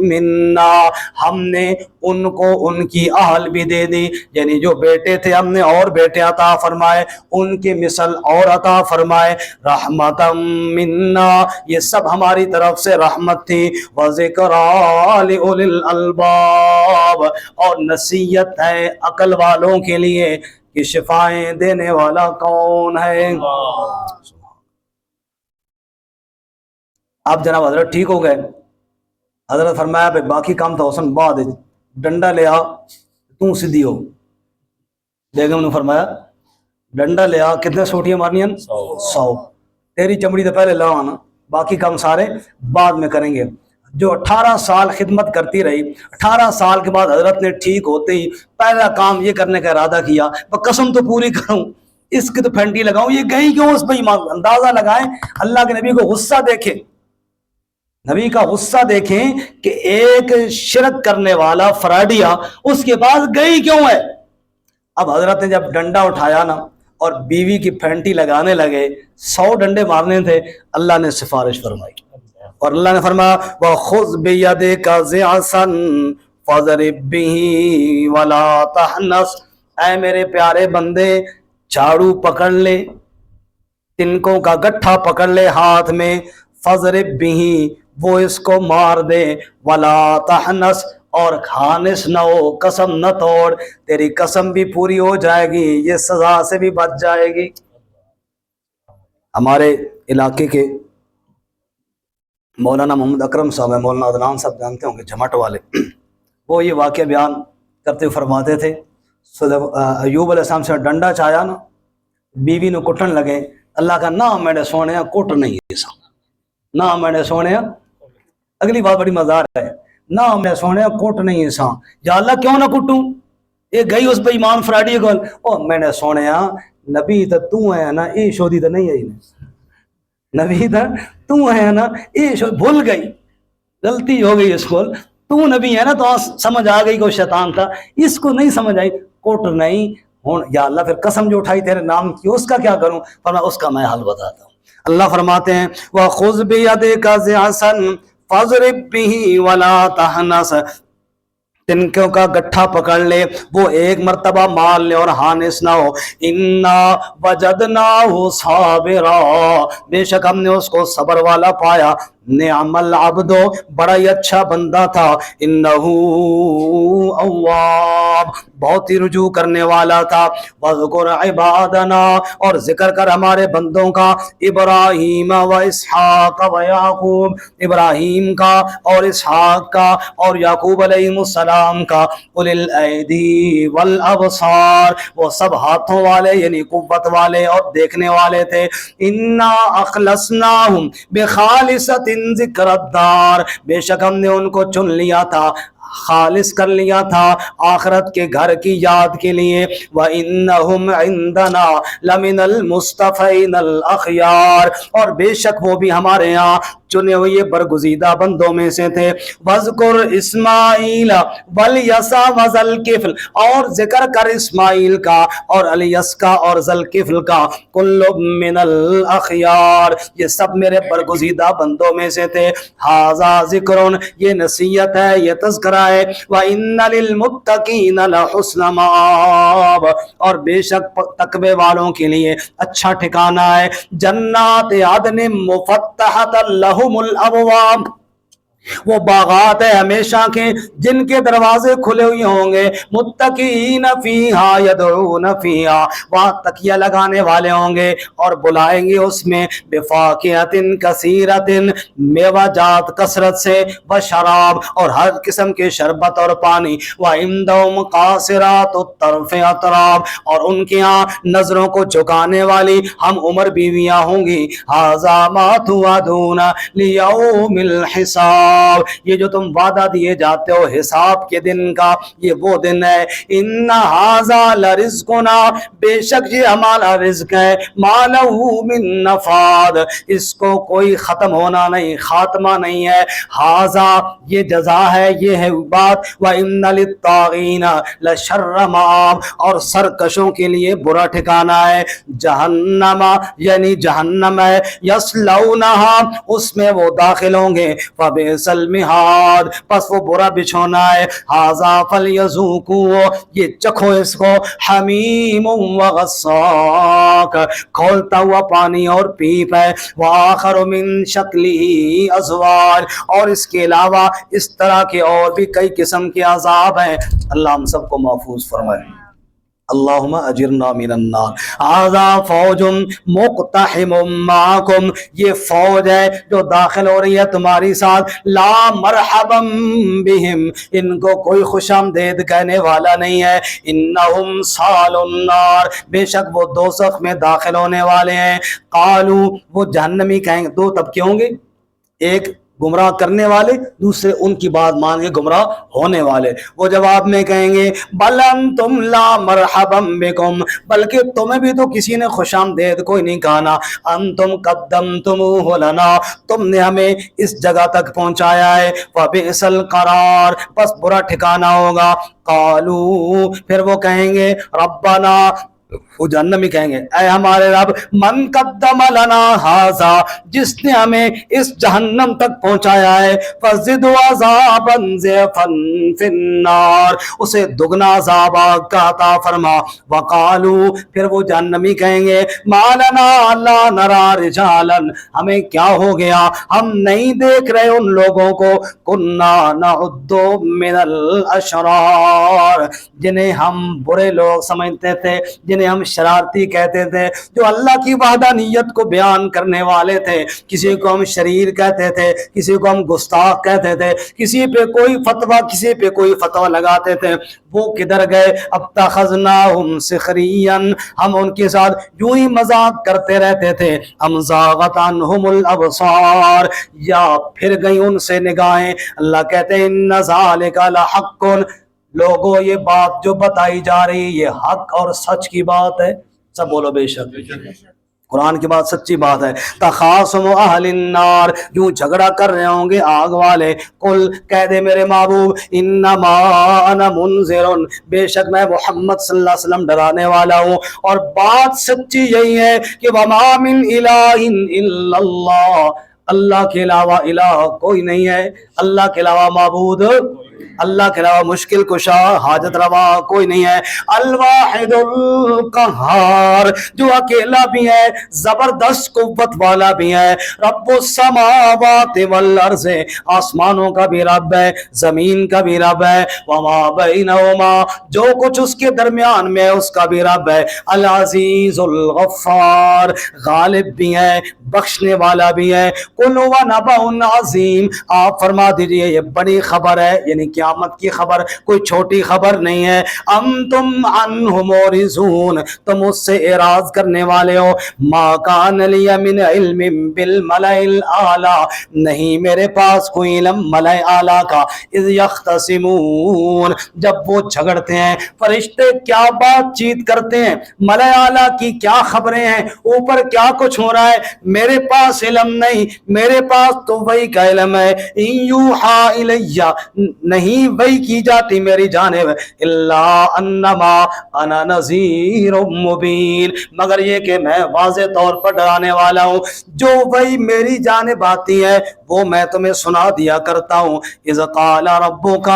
مِنَّا، ہم نے ان کو ان کی اہل بھی دے دی، یعنی جو بیٹے تھے ہم نے اور بیٹے عطا فرمائے، ان کے مثل اور عطا فرمائے۔ رحمتم منا، یہ سب ہماری طرف سے رحمت تھی۔ وذکریٰ لأولی الالباب، اور نصیحت ہے عقل والوں کے لیے کہ شفائیں دینے والا کون ہے۔ اب جناب حضرت ٹھیک ہو گئے، حضرت فرمایا بھائی باقی کام تو حسن بعد، ڈنڈا لے آ تو سیدھی ہو۔ بیگم نے فرمایا ڈنڈا لے آ، کتنے سوٹیاں مارنی ہیں؟ 100۔ تیری چمڑی تو پہلے لاؤ نا، باقی کام سارے بعد میں کریں گے۔ جو 18 سال خدمت کرتی رہی، 18 سال کے بعد حضرت نے ٹھیک ہوتے ہی پہلا کام یہ کرنے کا ارادہ کیا، قسم تو پوری کروں، اس کی تو پھنٹی لگاؤں، یہ گئی کیوں اس پہ ایمان۔ اندازہ لگائیں، اللہ کے نبی کو غصہ دیکھیں، نبی کا غصہ دیکھیں کہ ایک شرک کرنے والا فراڈیا اس کے پاس گئی کیوں ہے۔ اب حضرت نے جب ڈنڈا اٹھایا نا اور بیوی کی پھینٹی لگانے لگے، 100 ڈنڈے مارنے تھے، اللہ نے سفارش فرمائی اور اللہ نے فرمایا وَخُذْ بِيَدِكَ ضِعْصًا فَاضْرِب بِّهِ وَلَا تَحْنَثْ، اے میرے پیارے بندے جھاڑو پکڑ لے، تنکوں کا گٹھا پکڑ لے ہاتھ میں، فَاضْرِب بِّهِ وہ اس کو مار دے، وَلَا تَحْنَثْ اور خانس نہ ہو، قسم نہ توڑ، تیری قسم بھی پوری ہو جائے گی، یہ سزا سے بھی بچ جائے گی۔ ہمارے علاقے کے مولانا محمد اکرم صاحب ہیں، مولانا عدنان صاحب جانتے ہوں گے، جھمٹ والے، وہ یہ واقعہ بیان کرتے فرماتے تھے ایوب علیہ السلام سے ڈنڈا چایا نا، بیوی نے کٹن لگے، اللہ کا نہ میرے سونے کٹ نہیں ایسا، نہ میرے سونے، اگلی بات بڑی مزار ہے، نہ میں سونے کوٹ نہیں ایسا، یا اللہ کیوں نہ کٹوں، یہ گئی اس پہ ایمان فراڈی گل، او میں نے سونے نبی تو ہے نا، اے شودی تو نہیں ہے، نبی تو ہے نا، اے شودی بھول گئی، غلطی ہو گئی اس کو، تو نبی ہے نا، تو سمجھ آ گئی کہ وہ شیطان تھا، اس کو نہیں سمجھ آئی، کوٹ نہیں ہوں، یا اللہ پھر قسم جو اٹھائی تیرے نام کی اس کا کیا کروں، فرمایا اس کا میں حل بتاتا ہوں۔ اللہ فرماتے ہیں وَخُذْ بِيَدِكَ ضِعْصًا فَاضْرِب بِّهِ وَلَا تَحْنَثْ، تنکوں کا گٹھا پکڑ لے، وہ ایک مرتبہ مار لے اور ہانس نہ ہو۔ اِنَّا وَجَدْنَاهُ صَابِرًا، بے شک ہم نے اس کو صبر والا پایا، نعم العبد، بڑا ہی اچھا بندہ تھا، انہ اواب، بہت ہی رجوع کرنے والا تھا۔ وذکر عبادنا، اور ذکر کر ہمارے بندوں کا، ابراہیم و اسحاق و یعقوب، ابراہیم کا اور اسحاق کا اور یعقوب علیہ السلام کا، اولی الایدی والابصار، وہ سب ہاتھوں والے یعنی قوت والے اور دیکھنے والے تھے۔ انا اخلصناہم بخالصۃ ذکر الدار، بے شک ہم نے ان کو چن لیا تھا، خالص کر لیا تھا آخرت کے گھر کی یاد کے لیے۔ وَإِنَّهُمْ عِنْدَنَا لَمِنَ الْمُصْطَفَيْنَ الْأَخْيَارِ، اور بے شک وہ بھی ہمارے ہاں چنے ہوئے برگزیدہ بندوں میں سے تھے۔ وَذْكُرْ إِسْمَاعِيلَ وَالْيَسَعَ وَذَا الْكِفْلِ، اور ذکر کر اسماعیل کا اور الیس کا اور ذا الکفل کا، کل من الأخیار، یہ سب میرے برگزیدہ بندوں میں سے تھے۔ ھذا ذکر، یہ نصیحت ہے، یہ تذکرہ ہے۔ وَإِنَّ لِلْمُتَّقِينَ لَحُسْنَ مَآبٍ، اور بے شک تقوی والوں کے لیے اچھا ٹھکانہ ہے۔ جنات عدن مفتحۃ لہم الابواب، وہ باغات ہیں ہمیشہ کے جن کے دروازے کھلے ہوئے ہوں گے۔ متقین فیہا یدعون فیہا، وہاں تکیہ لگانے والے ہوں گے اور بلائیں گے اس میں، بفاکہۃ کثیرۃ، میوہ جات کثرت سے، وشراب، اور ہر قسم کے شربت اور پانی، وعندہم قاصرات الطرف اتراب، اور ان کے ہاں نظروں کو جھکانے والی ہم عمر بیویاں ہوں گی۔ ھذا ما توعدون لیوم الحساب، الحساب، یہ جو تم وعدہ دیے جاتے ہو حساب کے دن کا، یہ وہ دن ہے۔ ان ھذا لرزقنا، بے شک یہ ہمارا رزق ہے، ما لہ من نفاد، اس کو کوئی ختم ہونا نہیں، خاتمہ نہیں ہے۔ ھذا یہ جزا ہے، یہ ہے بات۔ وَإِنَّ لِلطَّاغِينَ لَشَرَّ مَآب، اور سرکشوں کے لیے برا ٹھکانہ ہے، جہنم یعنی جہنم ہے، یصلونها، اس میں وہ داخل ہوں گے، فبئس المہاد، پس وہ برا بچھونا ہے۔ ھذا فلیذوقوا، یہ چکھو اس کو، حمیم وغساق، کھولتا ہوا پانی اور پیپ ہے، وآخر من شکلہ ازواج، اور اس کے علاوہ اس طرح کے اور بھی کئی قسم کے عذاب ہیں۔ اللہ ہم سب کو محفوظ فرمائے۔ اللہم اجرنا من النار۔ ھذا فوج مقتحم معکم، یہ فوج ہے جو داخل ہو رہی ہے تمہاری ساتھ، لا مرحبا بہم، ان کو کوئی خوش آمدید کہنے والا نہیں ہے، انہم صال النار، بے شک وہ دوزخ میں داخل ہونے والے ہیں۔ قالو، وہ جہنمی کہیں گے، دو طبقے ہوں گے، ایک گمراہ کرنے والے، دوسرے ان کی بات مان کے گمراہ ہونے والے۔ وہ جواب میں کہیں گے بل انتم لا مرحبا بکم، بلکہ تمہیں بھی تو کسی نے خوش آمدید کوئی نہیں کہا نا، انتم قدمتموہ لنا، تم نے ہمیں اس جگہ تک پہنچایا ہے، فبئس القرار، پس برا ٹھکانہ ہوگا۔ قالو، پھر وہ کہیں گے ربنا، وہ جہنمی کہیں گے اے ہمارے رب، من قدم لنا ھذا، جس نے ہمیں اس جہنم تک پہنچایا ہے، فزد عذابا ضعفا فی النار، اسے دگنا عذاب آگ کا عطا فرما۔ وقالو، پھر وہ جہنمی کہیں گے ما لنا لا نرى رجالا، ہمیں کیا ہو گیا، ہم نہیں دیکھ رہے ان لوگوں کو، کنا نعد من الاشرار، جنہیں ہم برے لوگ سمجھتے تھے، جنہیں ہم شرارتی کہتے تھے، جو اللہ کی وحدانیت کو بیان کرنے والے تھے، کسی کو ہم شریر کہتے تھے، کسی کو ہم گستاخ کہتے تھے، کسی پہ کوئی فتویٰ، کسی پہ کوئی فتویٰ لگاتے تھے، وہ کدھر گئے؟ اتخذناہم سخریا، ہم ان کے ساتھ یوں ہی مذاق کرتے رہتے تھے، ام زاغت عنہم الابصار، یا پھر گئی ان سے نگاہیں۔ اللہ کہتے ہیں ان ذالک لحق، لوگوں یہ بات جو بتائی جا رہی یہ حق اور سچ کی بات ہے، سب بولو بے شک، قرآن کی بات سچی بات ہے۔ تخاصم اہل النار، یوں جھگڑا کر رہے ہوں گے آگ والے، قل کہہ دے میرے محبوب انما انا منذر، بے شک میں محمد صلی اللہ علیہ وسلم ڈرانے والا ہوں، اور بات سچی یہی ہے کہ وما من الہ الا اللہ، اللہ کے علاوہ الہ کوئی نہیں ہے، اللہ کے علاوہ معبود، اللہ کے علاوہ مشکل کشا، حاجت روا کوئی نہیں ہے، الواحد القہار، جو اکیلا بھی ہے، زبردست قوت والا بھی ہے، رب السماوات والارض، آسمانوں کا بھی رب ہے، زمین کا بھی رب ہے، وما بینہما، جو کچھ اس کے درمیان میں اس کا بھی رب ہے، العزیز الغفار، غالب بھی ہے، بخشنے والا بھی ہے۔ قل هو نبأ عظیم، آپ فرما دیجئے یہ بڑی خبر ہے، یعنی قیامت کی خبر، کوئی چھوٹی خبر نہیں ہے۔ ام تم عنہ مورزون، تم اس سے اعراض کرنے والے ہو۔ ما کان لی من علم بالملأ الاعلی، نہیں میرے پاس کوئی علم ملأ اعلی کا، اذ یختصمون، جب وہ جھگڑتے ہیں، فرشتے کیا بات چیت کرتے ہیں، ملأ اعلی کی کیا خبریں ہیں، اوپر کیا کچھ ہو رہا ہے، میرے پاس علم نہیں، میرے پاس تو وہی کا علم ہے، ان یوحا الیہ، نہیں وہی کی جاتی میری جانب، الا انما انا نذیر مبین، مگر یہ کہ میں واضح طور پر ڈرانے والا ہوں، جو وہی میری جانب آتی ہے وہ میں تمہیں سنا دیا کرتا ہوں۔ اذ قال ربک،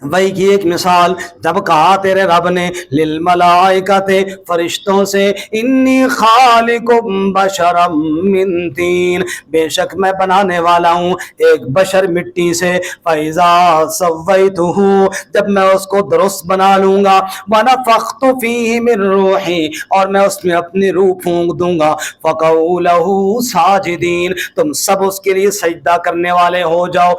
وہی کی ایک مثال، جب کہا تیرے رب نے للملائکۃ، فرشتوں سے، انی خالق بشرا من طین، بے شک میں بنانے والا ہوں ایک بشر مٹی سے، فَإِذَا سَوَّيْتُهُ، جب میں اس کو درست بنا لوں گا، وَنَفَخْتُ فِيهِ مِن رُوحِي، اور میں اس میں اپنی روح پھونک دوں گا، فَقَعُوا لَهُ سَاجِدِينَ، تم سب اس کے لیے سجدہ کرنے والے ہو جاؤ،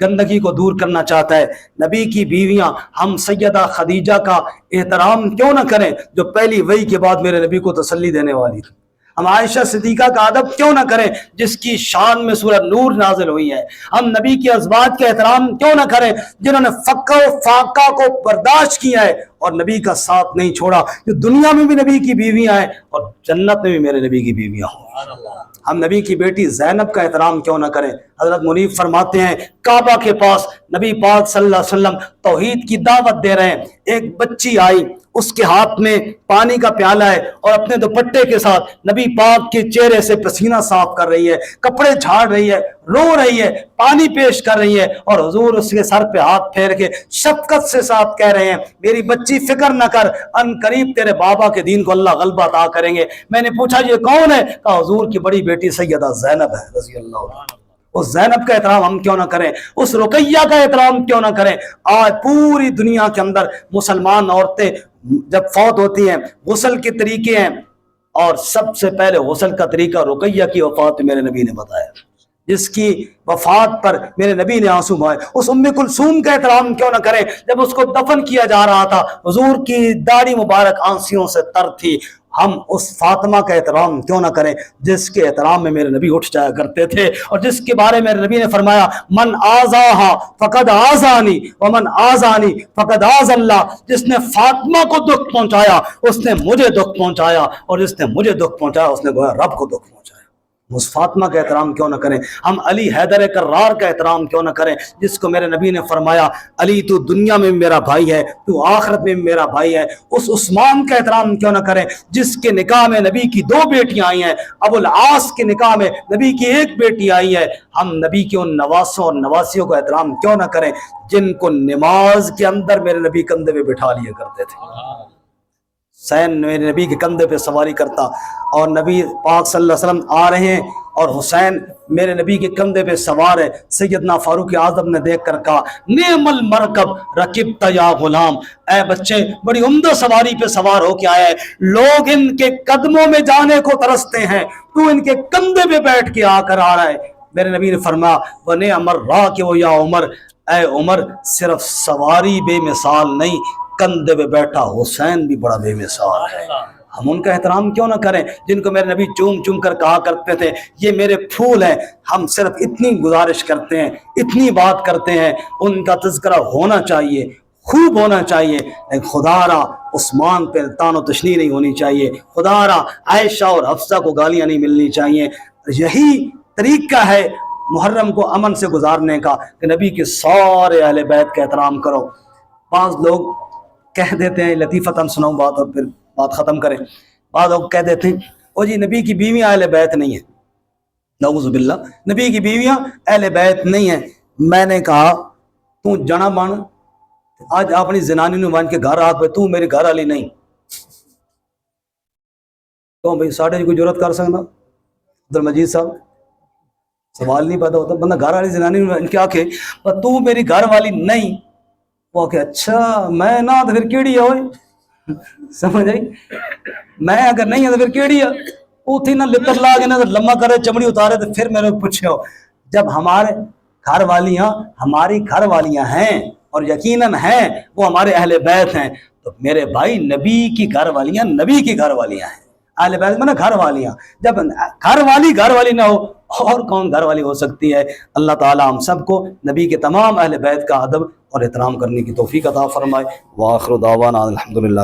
گندگی کو دور کرنا چاہتا ہے۔ نبی کی بیویاں ہم سیدہ خدیجہ کا احترام کیوں نہ کریں جو پہلی وحی کے بعد میرے نبی کو تسلی دینے والی تھی؟ ہم عائشہ صدیقہ کا ادب کیوں نہ کریں جس کی شان میں سورہ نور نازل ہوئی ہے؟ ہم نبی کے ازواج کا احترام کیوں نہ کریں جنہوں نے فقہ و فاقہ کو برداشت کیا ہے اور نبی کا ساتھ نہیں چھوڑا؟ جو دنیا میں بھی نبی کی بیویاں ہیں اور جنت میں بھی میرے نبی کی بیویاں ہوں۔ ہم نبی کی بیٹی زینب کا احترام کیوں نہ کریں؟ حضرت منیب فرماتے ہیں کعبہ کے پاس نبی پاک صلی اللہ علیہ وسلم توحید کی دعوت دے رہے ہیں، ایک بچی آئی، اس کے ہاتھ میں پانی کا پیالہ ہے اور اپنے دوپٹے کے ساتھ نبی پاک کے چہرے سے پسینہ صاف کر رہی ہے، کپڑے جھاڑ رہی ہے، رو رہی ہے، پانی پیش کر رہی ہے، اور حضور اس کے سر پہ ہاتھ پھیر کے شفقت سے ساتھ کہہ رہے ہیں میری بچی فکر نہ کر، ان قریب تیرے بابا کے دین کو اللہ غلبہ عطا کریں گے۔ میں نے پوچھا یہ کون ہے؟ کہا حضور کی بڑی بیٹی سیدہ زینب ہے رضی اللہ عنہ۔ اس زینب کا احترام ہم کیوں نہ کریں؟ اس رقیہ کا احترام کیوں نہ کریں؟ آج پوری دنیا کے اندر مسلمان عورتیں جب فوت ہوتی ہیں غسل کے طریقے ہیں، اور سب سے پہلے غسل کا طریقہ رقیہ کی وفات میرے نبی نے بتایا، جس کی وفات پر میرے نبی نے آنسو بہائے۔ اس ام کلثوم کا احترام کیوں نہ کریں؟ جب اس کو دفن کیا جا رہا تھا حضور کی داڑھی مبارک آنسیوں سے تر تھی۔ ہم اس فاطمہ کا احترام کیوں نہ کریں جس کے احترام میں میرے نبی اٹھ جایا کرتے تھے اور جس کے بارے میں میرے نبی نے فرمایا من آذاہا فقد آذانی ومن آذانی فقد آذ اللہ، جس نے فاطمہ کو دکھ پہنچایا اس نے مجھے دکھ پہنچایا، اور جس نے مجھے دکھ پہنچایا اس نے گویا رب کو دکھ پہنچایا۔ اس فاطمہ کا احترام کیوں نہ کریں؟ ہم علی حیدر کرار کا احترام کیوں نہ کریں جس کو میرے نبی نے فرمایا علی تو دنیا میں میرا بھائی ہے، تو آخرت میں میرا بھائی ہے۔ اس عثمان کا احترام کیوں نہ کریں جس کے نکاح میں نبی کی 2 بیٹیاں آئی ہیں، ابو العاص کے نکاح میں نبی کی 1 بیٹی آئی ہے۔ ہم نبی کے ان نواسوں اور نواسیوں کا احترام کیوں نہ کریں جن کو نماز کے اندر میرے نبی کندھے پہ بٹھا لیا کرتے تھے۔ حسین میرے نبی کے کندھے پہ سواری کرتا اور نبی پاک صلی اللہ علیہ وسلم آ رہے ہیں اور حسین میرے نبی کے کندھے پہ سوار ہے۔ سیدنا فاروق اعظم نے دیکھ کر کہا نعم المرکب رکبت یا غلام، اے بچے بڑی عمدہ سواری پہ سوار ہو کے آیا ہے، لوگ ان کے قدموں میں جانے کو ترستے ہیں، تو ان کے کندھے پہ بیٹھ کے آ کر آ رہا ہے۔ میرے نبی نے فرمایا وَنِعْمَ الرَّاكِبُ یا عمر، اے عمر صرف سواری بے مثال نہیں، کندھے پہ بیٹھا حسین بھی بڑا بے مثال ہے۔ ہم ان کا احترام کیوں نہ کریں جن کو میرے نبی چوم چوم کر کہا کرتے تھے یہ میرے پھول ہیں؟ ہم صرف اتنی گزارش کرتے ہیں، اتنی بات کرتے ہیں، ان کا تذکرہ ہونا چاہیے، خوب ہونا چاہیے، لیکن خدا را عثمان پہ تان و تشنیع نہیں ہونی چاہیے، خدا را عائشہ اور حفصہ کو گالیاں نہیں ملنی چاہیے۔ یہی طریقہ ہے محرم کو امن سے گزارنے کا کہ نبی کے سارے اہل بیت کا احترام کرو۔ بعض لوگ کہہ دیتے ہیں، لطیفتاً سناؤں بات اور پھر بات ختم کریں، بعض لوگ کہہ دیتے ہیں او جی نبی کی بیویاں اہل بیت نہیں ہیں، نعوذ باللہ، نبی کی بیویاں اہل بیت نہیں ہیں۔ میں نے کہا تو جنا بن، آج اپنی زنانی نے بن کے گھر آ پہ تو میری گھر والی نہیں، تو بھائی ساڑھے کوئی ضرورت کر سکتا؟ عبدالمجید صاحب سوال نہیں پیدا ہوتا، بندہ گھر والی زنانی نے کیا کہ تو میری گھر والی نہیں، وہ کہ اچھا میں نہ تو پھر کیڑی ہے، سمجھ آئی؟ میں اگر نہیں ہے تو پھر کیڑی ہے؟ اتھی نہ لتر لا کے نہ لمبا کرے چمڑی اتارے تو پھر میرے پوچھے ہو۔ جب ہمارے گھر والیاں ہماری گھر والیاں ہیں اور یقیناً ہیں وہ ہمارے اہل بیت ہیں، تو میرے بھائی نبی کی گھر والیاں نبی کی گھر والیاں ہیں، اہل بیت میں گھر والیاں۔ جب گھر والی نہ ہو اور کون گھر والی ہو سکتی ہے؟ اللہ تعالی ہم سب کو نبی کے تمام اہل بیت کا ادب اور احترام کرنے کی توفیق عطا فرمائے۔ وآخر دعوانا الحمدللہ۔